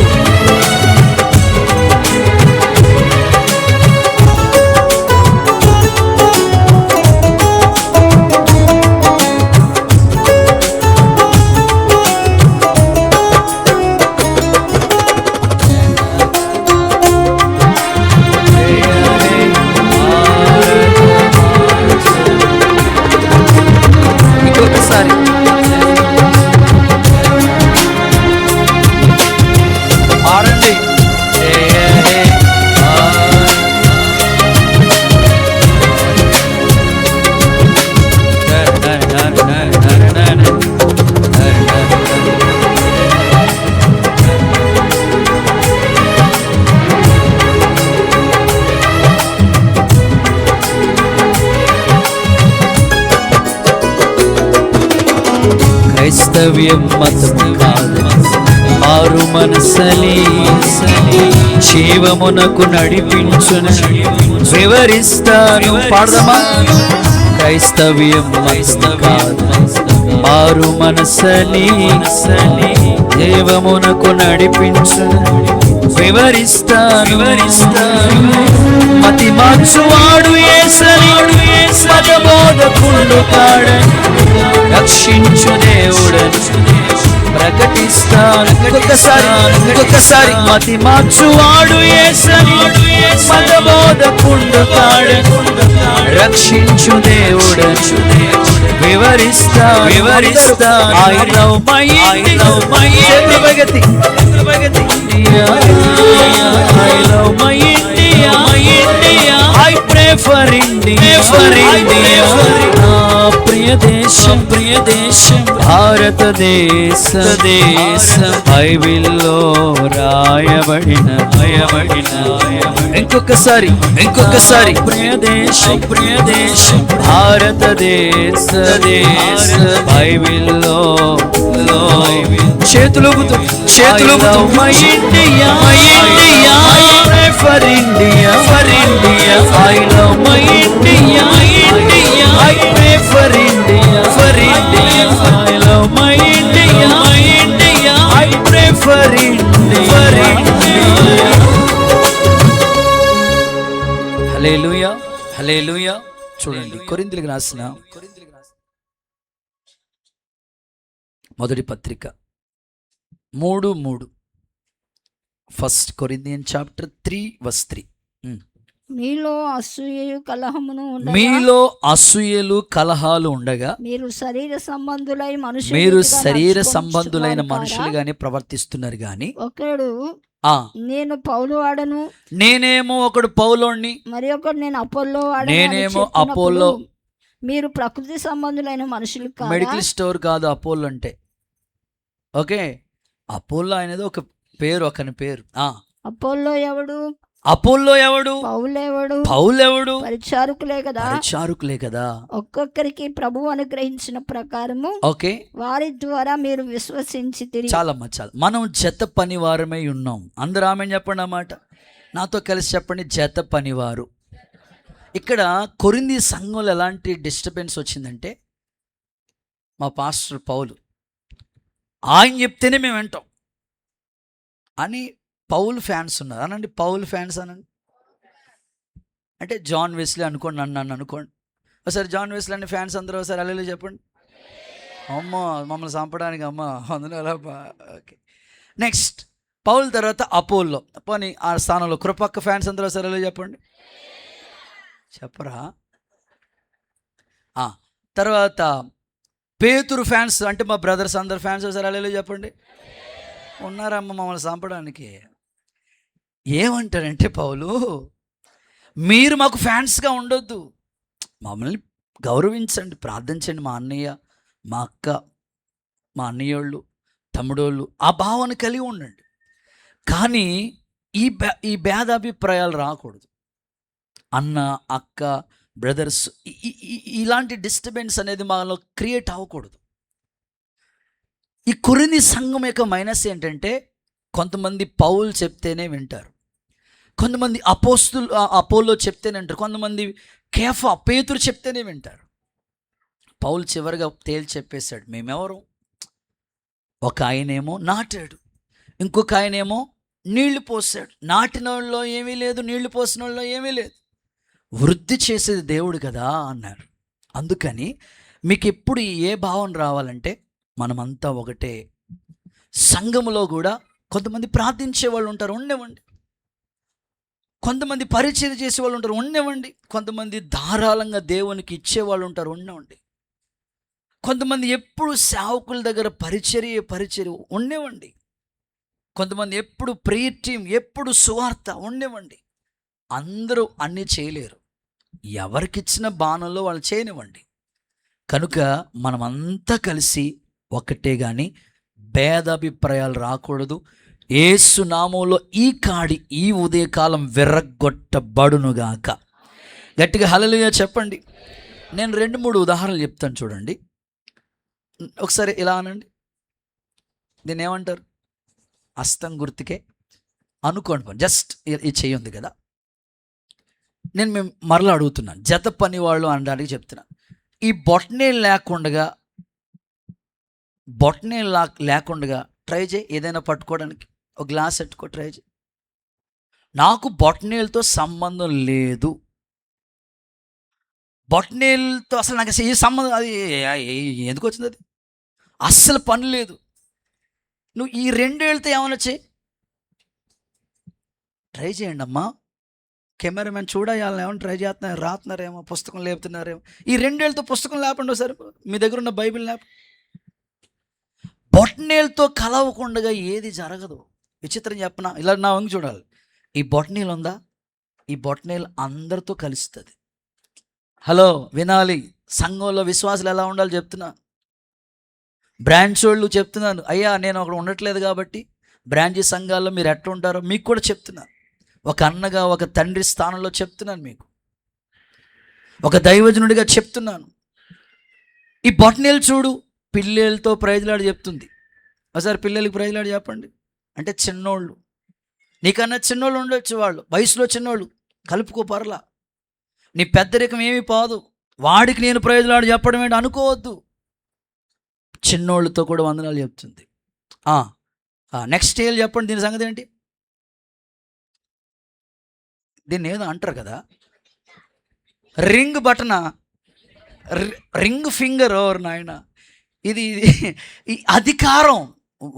క్రైస్తవ్యం మతం కాదు, మారు మనసలి జీవమునకు నడిపించును వివరిస్తాను. పాడదామా? క్రైస్తవ్యం మతం కాదు, మారు మనసలి జీవమునకు నడిపించును వివరిస్తాను. మతి మార్చువాడు యేసని, మతబోధకుడు కాడని, రక్షించు దేవుడని ప్రకటిస్తాను. ఇంకొకసారి మతి మార్చువాడు యేసని, మతబోధకుడు కాడని, రక్షించు దేవుడని వివరిస్తాను. I love my India, I love my India, I pray for India. నా ప్రియ దేశం భారతదేశం, బైబిల్లో రాయబడిన ఇంకొకసారి ప్రియ దేశం భారతదేశం, బైబిల్లో చేతులు my India, I pray for India, I love my India, I pray for India, I love my India, I pray for India. Hallelujah, hallelujah. చూడండి, కొరింథీయులకు రాసిన మొదటి పత్రిక 3:3. First Corinthian chapter 3:3. మీలో అసూయలు కలహాలు ఉండగా మీరు శరీర సంబంధులైన మనుషులుగానే ప్రవర్తిస్తున్నారు గాని ఒకడు నేను పౌలు వాడను, నేనేమో ఒకడు పౌలోని, మరి ఒకడు నేను అపోల్లో వాడను, నేనేమో అపోల్లో. మీరు ప్రకృతి సంబంధులైన మనుషులు కాదా? మెడికల్ స్టోర్ కాదు అపోల్లో అంటే. ఓకే, అపోల్లో అనేది ఒక పేరు, ఒకని పేరు. అపోల్లో ఎవడు? అపోల్లో ఎవడు? పౌలెవడు? పరిచారకులే కదా. ఒక్కొక్కరికి ప్రభు అనుగ్రహించిన ప్రకారము ఓకే, వారి ద్వారా మీరు విశ్వసించి తిరిగి. చాలమ్మా చాలు. మనం జత పనివారమై ఉన్నాం. అందరూ ఆమె చెప్పండి అన్నమాట. నాతో కలిసి చెప్పండి, జత పనివారు. ఇక్కడ కొరింథీ సంఘంలో ఎలాంటి డిస్టర్బెన్స్ వచ్చిందంటే, మా పాస్టర్ పౌలు ఆయన చెప్తేనే మేము వింటాం అని పౌల్ ఫ్యాన్స్ ఉన్నారు. అనండి పౌల్ ఫ్యాన్స్ అనండి. అంటే జాన్ వెస్లీ అనుకోండి, నన్ను అనుకోండి. ఒకసారి జాన్ వెస్లీ అని ఫ్యాన్స్ అందరూ ఒకసారి అల్లెలు చెప్పండి. అమ్మ మమ్మల్ని చంపడానికి అమ్మ అందులో ఎలా. ఓకే, నెక్స్ట్ పౌల్ తర్వాత అపోల్లో. పోనీ ఆ స్థానంలో కృపక్క ఫ్యాన్స్ అందరూ ఒకసారి అల్లెలు చెప్పండి. చెప్పరా? తర్వాత పేతురు ఫ్యాన్స్ అంటే మా బ్రదర్స్ అందరు ఫ్యాన్స్ ఒకసారి అల్లెలు చెప్పండి. ఉన్నారమ్మ మమ్మల్ని చంపడానికి. ఏమంటారంటే పౌలు, మీరు మాకు ఫ్యాన్స్గా ఉండొద్దు, మమ్మల్ని గౌరవించండి, ప్రార్థించండి. మా అన్నయ్య, మా అక్క, మా అన్నయ్యోళ్ళు, తమ్ముడోళ్ళు ఆ భావన కలిగి ఉండండి. కానీ ఈ భేదాభిప్రాయాలు రాకూడదు. అన్న, అక్క, బ్రదర్స్ ఇలాంటి డిస్టర్బెన్స్ అనేది మాలో క్రియేట్ అవ్వకూడదు. ఈ కొరింథీ సంఘం యొక్క మైనస్ ఏంటంటే, కొంతమంది పౌలు చెప్తేనే వింటారు, కొంతమంది అపోల్లో చెప్తేనే వింటారు, కొంతమంది కేఫా పేతురు చెప్తేనే వింటారు. పౌలు చివరిగా తేల్చి చెప్పేశాడు, మేమెవరు? ఒక ఆయనేమో నాటాడు, ఇంకొక ఆయనేమో నీళ్లు పోసాడు. నాటిన వాళ్ళలో ఏమీ లేదు, నీళ్లు పోసిన వాళ్ళలో ఏమీ లేదు, వృద్ధి చేసేది దేవుడు కదా అన్నారు. అందుకని మీకు ఎప్పుడు ఏ భావన రావాలంటే, మనమంతా ఒకటే. సంఘములో కూడా కొంతమంది ప్రార్థించే వాళ్ళు ఉంటారు, ఉండేవండి. కొంతమంది పరిచర్య చేసే వాళ్ళు ఉంటారు, ఉండేవండి. కొంతమంది ధారాళంగా దేవునికి ఇచ్చేవాళ్ళు ఉంటారు, ఉండేవండి. కొంతమంది ఎప్పుడు సేవకుల దగ్గర పరిచర్య ఉండేవండి. కొంతమంది ఎప్పుడు ప్రేయర్ టీం, ఎప్పుడు సువార్త ఉండేవండి. అందరూ అన్నీ చేయలేరు, ఎవరికిచ్చిన బాణంలో వాళ్ళు చేయనివ్వండి. కనుక మనమంతా కలిసి ఒకటే, కానీ భేదాభిప్రాయాలు రాకూడదు. యేసు నామములో ఈ ఉదయకాలం విర్రగొట్టబడునుగాక. గట్టిగా హల్లెలూయా చెప్పండి. నేను 2-3 ఉదాహరణలు చెప్తాను చూడండి. ఒకసారి ఇలా అనండి, దీన్ని ఏమంటారు? హస్తం గుర్తుకే అనుకోండి. జస్ట్ ఇది చెయ్యి కదా. నేను మేము మరలా అడుగుతున్నాను, జత పని వాళ్ళు అనడానికి చెప్తున్నాను. ఈ బొటనేలు లేకుండా ట్రై చేయి, ఏదైనా పట్టుకోవడానికి. ఒక గ్లాస్ పెట్టుకో, ట్రై చేయి. నాకు బొటనేలతో సంబంధం లేదు, బొటనేలతో అసలు నాకు ఈ సంబంధం, అది ఎందుకు వచ్చింది, అది అస్సలు పని లేదు. నువ్వు ఈ 2 ఏళ్ళతో ఏమైనా చేయి, ట్రై చేయండి అమ్మా. కెమెరామెన్ చూడాలని ఏమన్నా ట్రై చేస్తున్నారు, రాస్తున్నారేమో, పుస్తకం లేపుతున్నారేమో. ఈ 2 ఏళ్ళతో పుస్తకం లేపండి ఒకసారి, మీ దగ్గర ఉన్న బైబిల్ లేప. బొటనేలతో కలవకుండా ఏది జరగదు. విచిత్రం చెప్పనా? ఇలా నా వంగి చూడాలి. ఈ బొటనేలు ఉందా, ఈ బొటనేలు అందరితో కలుస్తుంది. హలో, వినాలి. సంఘంలో విశ్వాసాలు ఎలా ఉండాలి చెప్తున్నా. బ్రాంచ్ వాళ్ళు చెప్తున్నాను, అయ్యా నేను అక్కడ ఉండట్లేదు కాబట్టి బ్రాంచ్ సంఘాల్లో మీరు ఎట్లా ఉంటారో మీకు కూడా చెప్తున్నాను. ఒక అన్నగా, ఒక తండ్రి స్థానంలో చెప్తున్నాను, మీకు ఒక దైవజనుడిగా చెప్తున్నాను. ఈ బొటనేలు చూడు, పిల్లలతో ప్రైజ్లాడు చెప్తుంది. ఒకసారి పిల్లలకి ప్రైజ్లాడు చెప్పండి. అంటే చిన్నోళ్ళు, నీకన్నా చిన్నోళ్ళు ఉండొచ్చు, వాళ్ళు వయసులో చిన్నోళ్ళు, కలుపుకో పర్లా. నీ పెద్దరికం ఏమీ పోదు, వాడికి నేను ప్రైజ్లాడు చెప్పడం ఏంటి అనుకోవద్దు. చిన్నోళ్ళతో కూడా వందనాలు చెప్తుంది. నెక్స్ట్ ఏళ్ళు చెప్పండి, దీని సంగతి ఏంటి? దీన్ని ఏదో అంటారు కదా, రింగ్ బటనా, రింగ్ ఫింగర్. ఓర్ నాయన, ఇది అధికారం.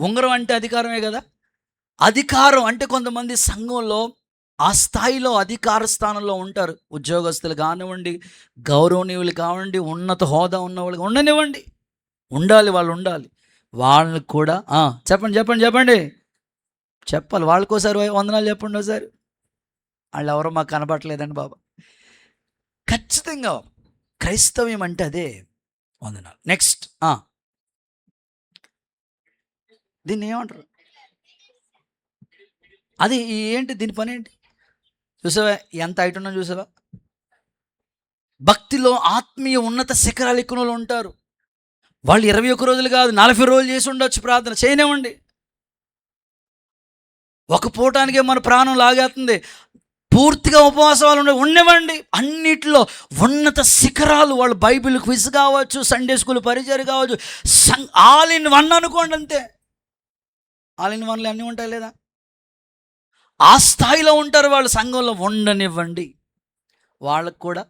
ఉంగరం అంటే అధికారమే కదా. అధికారం అంటే కొంతమంది సంఘంలో ఆ స్థాయిలో అధికార స్థానంలో ఉంటారు. ఉద్యోగస్తులు కానివ్వండి, గౌరవనీయులు కానివ్వండి, ఉన్నత హోదా ఉన్న వాళ్ళు ఉండనివ్వండి, ఉండాలి, వాళ్ళు ఉండాలి. వాళ్ళని కూడా చెప్పండి చెప్పాలి. వాళ్ళకోసారి వందనాలు చెప్పండి ఒకసారి. వాళ్ళు ఎవరో మాకు కనబడట్లేదండి బాబా. ఖచ్చితంగా క్రైస్తవ్యం అంటే అదే, వందనాలు. నెక్స్ట్ దీన్ని ఏమంటారు? అది ఏంటి, దీని పని ఏంటి? చూసావా ఎంత హైట్ ఉన్నా చూసావా? భక్తిలో ఆత్మీయ ఉన్నత శిఖరాలు ఎక్కువ వాళ్ళు ఉంటారు. వాళ్ళు 21 రోజులు కాదు 40 రోజులు చేసి ఉండొచ్చు, ప్రార్థన చేయనివ్వండి. ఒక పూటానికే మన ప్రాణం లాగేస్తుంది, పూర్తిగా ఉపవాసాలు ఉండనివ్వండి. అన్నిటిలో ఉన్నత శిఖరాలు, వాళ్ళు బైబిల్ క్విజ్ కావచ్చు, సండే స్కూల్ పరిచయం కావచ్చు, ఆల్ ఇన్ వన్ అనుకోండి, అంతే. ఆల్ ఇన్ వన్లు అన్నీ ఉంటాయి లేదా? ఆ స్థాయిలో ఉంటారు వాళ్ళు. సంఘంలో ఉండనివ్వండి. వాళ్ళకు కూడా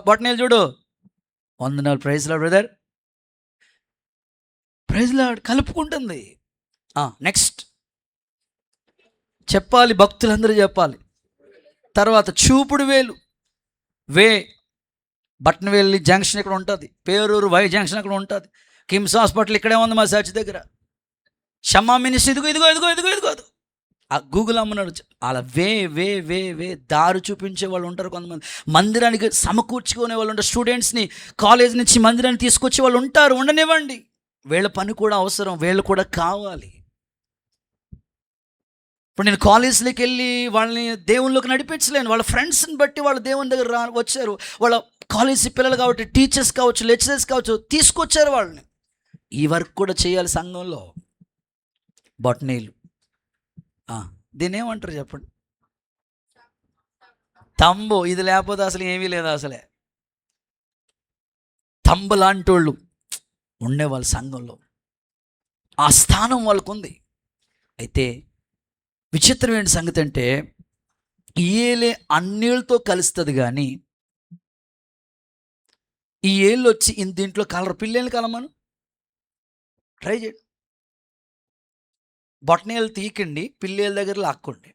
బొట్టనేలు చూడు, వందనాలు, praise lord brother, praise lord కలుపుకుంటుంది. నెక్స్ట్ చెప్పాలి, భక్తులందరూ చెప్పాలి. తర్వాత చూపుడు వేలు, బట్నవేలి జంక్షన్ ఇక్కడ ఉంటుంది, పేరూరు వై జంక్షన్ అక్కడ ఉంటుంది, కిమ్స్ హాస్పిటల్ ఇక్కడే ఉంది మా చర్చ్ దగ్గర, షమ్మా మినిస్ట్రీ ఇదిగో గూగుల్ అమ్మన్నాడు. అలా వే దారి చూపించే వాళ్ళు ఉంటారు. కొంతమంది మందిరానికి సమకూర్చుకునే వాళ్ళు ఉంటారు. స్టూడెంట్స్ని కాలేజ్ నుంచి మందిరాన్ని తీసుకొచ్చే వాళ్ళు ఉంటారు. ఉండనివ్వండి. వీళ్ళ పని కూడా అవసరం, వీళ్ళు కూడా కావాలి. ఇప్పుడు నేను కాలేజీలోకి వెళ్ళి వాళ్ళని దేవుళ్ళలోకి నడిపించలేను. వాళ్ళ ఫ్రెండ్స్ని బట్టి వాళ్ళ దేవుని దగ్గర వచ్చారు. వాళ్ళ కాలేజీ పిల్లలు కాబట్టి, టీచర్స్ కావచ్చు, లెక్చరర్స్ కావచ్చు, తీసుకొచ్చారు వాళ్ళని. ఈ వర్క్ కూడా చేయాలి సంఘంలో. బొట్నీలు, దీన్ని ఏమంటారు చెప్పండి? తంబు. ఇది లేకపోతే అసలు ఏమీ లేదు. అసలే తంబు లాంటి వాళ్ళు ఉండేవాళ్ళు సంఘంలో. ఆ స్థానం వాళ్ళకు ఉంది. అయితే విచిత్రమైన సంగతి అంటే, ఏలే అన్నిళ్ళతో కలుస్తుంది కానీ ఈ ఏళ్ళు వచ్చి దీంట్లో కలర్. పిల్లలు కలమను ట్రై చేయండి. బొట్టనేలు తీకండి, పిల్లేల దగ్గర లాక్కోండి,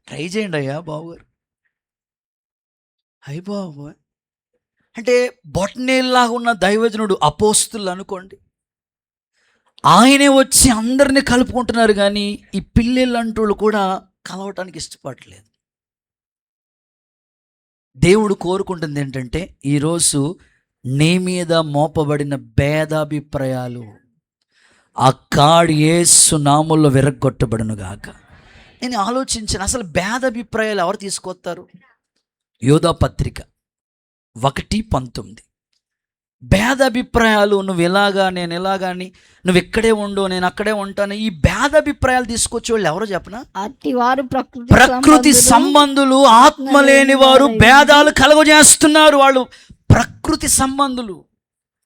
ట్రై చేయండి. అయ్యా బాబుగారు, అయ్య బాబు అంటే బొట్టనేలులాగా ఉన్న దైవజనుడు అపోస్తులు అనుకోండి, ఆయనే వచ్చి అందరినీ కలుపుకుంటున్నారు. కానీ ఈ పిల్లలంటూ కూడా కలవటానికి ఇష్టపడలేదు. దేవుడు కోరుకుంటుంది ఏంటంటే, ఈరోజు నీ మీద మోపబడిన భేదాభిప్రాయాలు ఆ కాడి యేసు నామములో విరగ్గొట్టబడును గాక. నేను ఆలోచించిన, అసలు భేదాభిప్రాయాలు ఎవరు తీసుకొస్తారు? యోధా పత్రిక 1:19. భేదాభిప్రాయాలు, నువ్వు ఇలాగా నేను ఇలాగాని, నువ్వు ఇక్కడే ఉండు నేను అక్కడే ఉంటాను, ఈ భేదాభిప్రాయాలు తీసుకొచ్చే వాళ్ళు ఎవరో చెప్పనా? అట్టివారు ప్రకృతి సంబంధులు, ఆత్మ లేని వారు భేదాలు కలుగజేస్తున్నారు. వాళ్ళు ప్రకృతి సంబంధులు,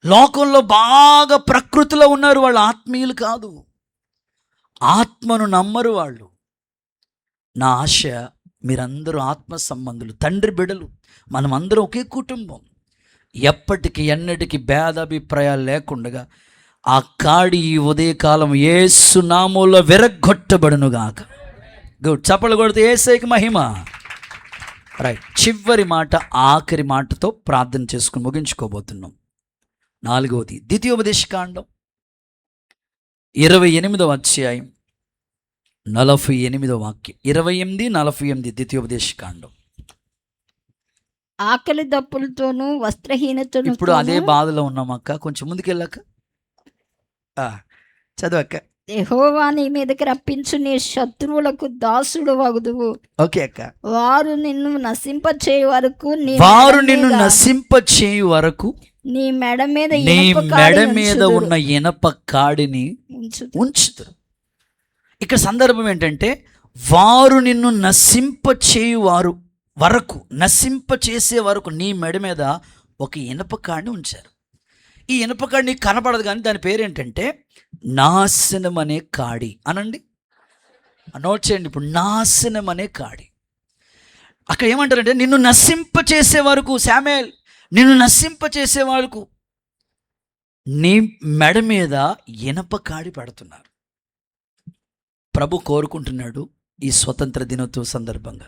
లోకంలో బాగా ప్రకృతిలో ఉన్నారు. వాళ్ళు ఆత్మీయులు కాదు, ఆత్మను నమ్మరు వాళ్ళు. నా ఆశ, మీరందరూ ఆత్మ సంబంధులు, తండ్రి బిడ్డలు, మనమందరం ఒకే కుటుంబం. ఎప్పటికీ ఎన్నటికీ భేదాభిప్రాయాలు లేకుండా ఆ కాడి ఈ ఉదయకాలం యేసు నామములో విరగ్గొట్టబడునుగాక. గుడ్, చప్పలు కొడితే యేసుకి మహిమ. రైట్, చివరి మాట, ఆఖరి మాటతో ప్రార్థన చేసుకుని ముగించుకోబోతున్నాం. 4వది ద్వితీయోపదేశకాండం 28వ అధ్యాయం 48వ వాక్యం. 28:48 ద్వితీయోపదేశకాండం. ఆకలి దప్పులతోనూ వస్త్రహీనతను. ఇప్పుడు అదే బాధలో ఉన్నామక్క, కొంచెం ముందుకెళ్ళాక చదవక్క. యెహోవా నీ మీదకి రప్పించు నీ శత్రువులకు దాసుడు వగుదువు. ఓకే అక్క. వారు నిన్ను నశింపచేయు వరకు నీ మెడ మీద ఉన్న ఇనప కాడిని ఉంచుతారు. ఇక్కడ సందర్భం ఏంటంటే, వారు నిన్ను నశింపచేసే వరకు నీ మెడ మీద ఒక ఇనప కాడిని ఉంచారు. ఈ ఇనప కాడి నీకు కనపడదు, కానీ దాని పేరేంటంటే నాశనం అనే కాడి. అనండి, నోట్ చేయండి. ఇప్పుడు నాశనం అనే కాడి. అక్కడ ఏమంటారంటే, నిన్ను నశింపచేసే వరకు, శామ్యూయల్ నిన్ను నశింపచేసే వరకు నీ మెడ మీద ఇనప కాడి పెడుతున్నారు. ప్రభు కోరుకుంటున్నాడు ఈ స్వతంత్ర దినోత్సవ సందర్భంగా,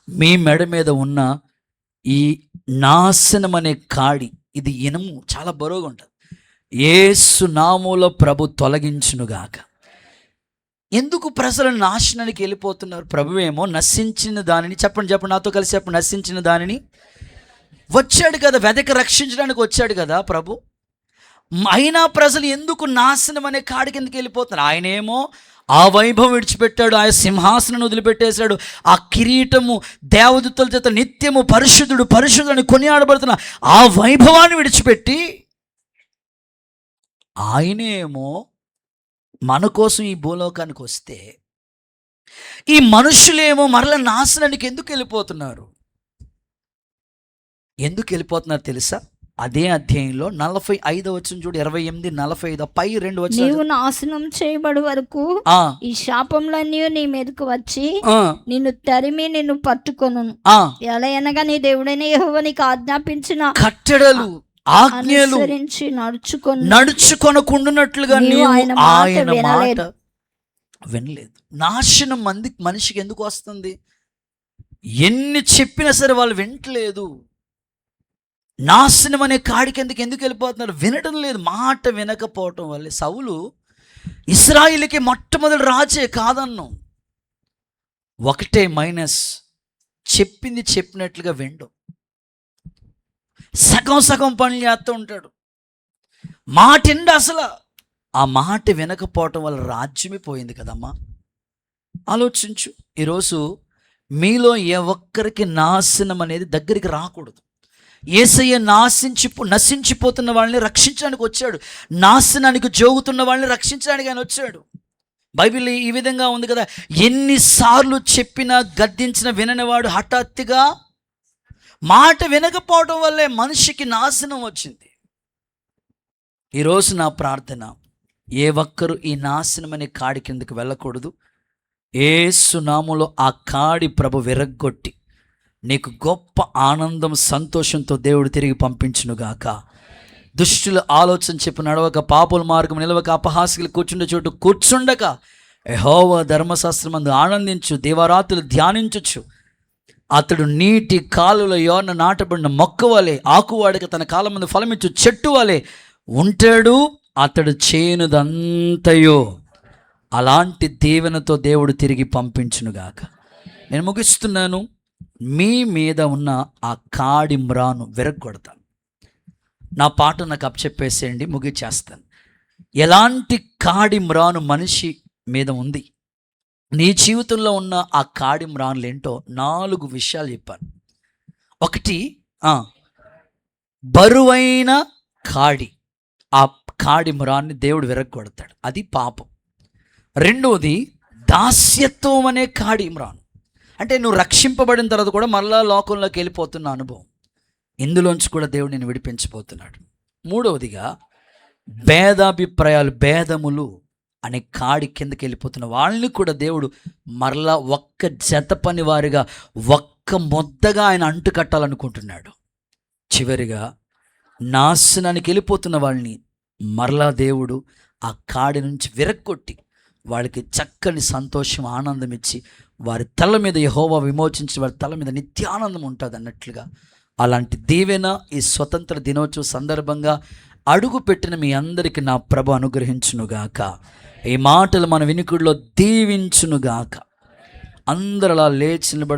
మీ మెడ మీద ఉన్న ఈ నాశనం అనే కాడి, ఇది ఇనుము, చాలా బరువుగా ఉంటుంది. యేసు నామములో ప్రభు తొలగించునుగాక. ఎందుకు ప్రజలు నాశనానికి వెళ్ళిపోతున్నారు? ప్రభువేమో నశించిన దానిని, చెప్పండి నాతో కలిసి చెప్పండి, నశించిన దానిని వచ్చాడు కదా, వెదకి రక్షించడానికి వచ్చాడు కదా ప్రభు. అయినా ప్రజలు ఎందుకు నాశనం అనే కాడి కిందకి వెళ్ళిపోతున్నారు? ఆయనేమో ఆ వైభవం విడిచిపెట్టాడు, ఆయన సింహాసనం వదిలిపెట్టేశాడు, ఆ కిరీటము దేవదూతల చేత నిత్యము పరిశుద్ధుడు పరిశుద్ధుడు అని కొనియాడబడుతున్న ఆ వైభవాన్ని విడిచిపెట్టి ఆయనేమో మన కోసం ఈ భూలోకానికి వస్తే ఈ మనుషులేమో మరల నాశనానికి ఎందుకు వెళ్ళిపోతున్నారు? ఎందుకు వెళ్ళిపోతున్నారు తెలుసా? అదే అధ్యాయంలో 45వ వచనం చూడు, 28, 45 పై 2 వచనాలు. నీవు నాశనం చేయబడి వరకు ఈ శాపములన్నీ నీ మీదకు వచ్చి నిన్ను తరిమి నిన్ను పట్టుకొను. ఎలా అనగా నీ దేవుడైన యెహోవా నీకు ఆజ్ఞాపించిన కట్టడలు ఆజ్ఞలు నడుచుకొనకుండునట్లుగా నీవు ఆయన మాట వినలేదు. నాశనం మనిషికి ఎందుకు వస్తుంది? ఎన్ని చెప్పినా సరే వాళ్ళు వినట్లేదు. నాశనం అనే కాడికి ఎందుకు వెళ్ళిపోతున్నారు? వినడం లేదు, మాట వినకపోవటం వల్లే. సౌలు ఇశ్రాయేలుకి మొట్టమొదటి రాజే కాదన్నాం, ఒకటే మైనస్, చెప్పింది చెప్పినట్లుగా వినడం, సగం సగం పనులు చేస్తూ ఉంటాడు. మాట ఎండ అసలు ఆ మాట వినకపోవటం వల్ల రాజ్యమే పోయింది కదమ్మా. ఆలోచించు. ఈరోజు మీలో ఏ ఒక్కరికి నాశనం అనేది దగ్గరికి రాకూడదు. యేసయ్య నశించిపోతున్న వాళ్ళని రక్షించడానికి వచ్చాడు, నాశనానికి జోగుతున్న వాళ్ళని రక్షించడానికి ఆయన వచ్చాడు. బైబిల్ ఈ విధంగా ఉంది కదా, ఎన్నిసార్లు చెప్పినా గద్దించిన విననివాడు హఠాత్తుగా మాట వినకపోవడం వల్లే మనిషికి నాశనం వచ్చింది. ఈరోజు నా ప్రార్థన, ఏ ఒక్కరు ఈ నాశనం అనే కాడి కిందకు వెళ్ళకూడదు. యేసు నామములో ఆ కాడి ప్రభు విరగ్గొట్టి నీకు గొప్ప ఆనందం సంతోషంతో దేవుడు తిరిగి పంపించునుగాక. దుష్టుల ఆలోచన చెప్పు నడవక, పాపుల మార్గం నిలవక, అపహాస్యులు కూర్చుండే చోటు కూర్చుండక, యెహోవా ధర్మశాస్త్రమందు ఆనందించు, దేవరాత్రులు ధ్యానించచ్చు. అతడు నీటి కాలుల యోన నాటబడిన మొక్క వలె, ఆకువాడక తన కాలం ముందు ఫలమిచ్చు చెట్టు వలె ఉంటాడు. అతడు చేయనుదంతయో అలాంటి దీవెనతో దేవుడు తిరిగి పంపించునుగాక. నేను ముగిస్తున్నాను. మీ మీద ఉన్న ఆ కాడి మ్రాను విరగొడతాను. నా పాట నాకు అప్పచెప్పేసేయండి, ముగిచేస్తాను. ఎలాంటి కాడి మ్రాను మనిషి మీద ఉంది, నీ జీవితంలో ఉన్న ఆ కాడి మ్రానులు ఏంటో 4 విషయాలు చెప్పాను. ఒకటి, బరువైన కాడి, ఆ కాడి మ్రాన్ని దేవుడు విరగొడతాడు, అది పాపం. రెండవది, దాస్యత్వం అనే కాడి మ్రాను, అంటే నువ్వు రక్షింపబడిన తర్వాత కూడా మళ్ళా లోకంలోకి వెళ్ళిపోతున్న అనుభవం, ఇందులోంచి కూడా దేవుడు నేను విడిపించబోతున్నాడు. మూడవదిగా, భేదాభిప్రాయాలు, భేదములు అనే కాడి కిందకి వెళ్ళిపోతున్న వాళ్ళని కూడా దేవుడు మరలా ఒక్క జత పని వారిగా ఒక్క మొద్దగా ఆయన అంటు కట్టాలనుకుంటున్నాడు. చివరిగా, నాశనానికి వెళ్ళిపోతున్న వాళ్ళని మరలా దేవుడు ఆ కాడి నుంచి విరక్కొట్టి వాళ్ళకి చక్కని సంతోషం, ఆనందం ఇచ్చి వారి తల మీద యెహోవా విమోచించి వారి తల మీద నిత్యానందం ఉంటుంది అన్నట్లుగా అలాంటి దీవెన ఈ స్వతంత్ర దినోత్సవ సందర్భంగా అడుగు పెట్టిన మీ అందరికీ నా ప్రభు అనుగ్రహించునుగాక. ఈ మాటలు మన వినికుడిలో దీవించునుగాక. అందరూ అలా లేచి నిలబడి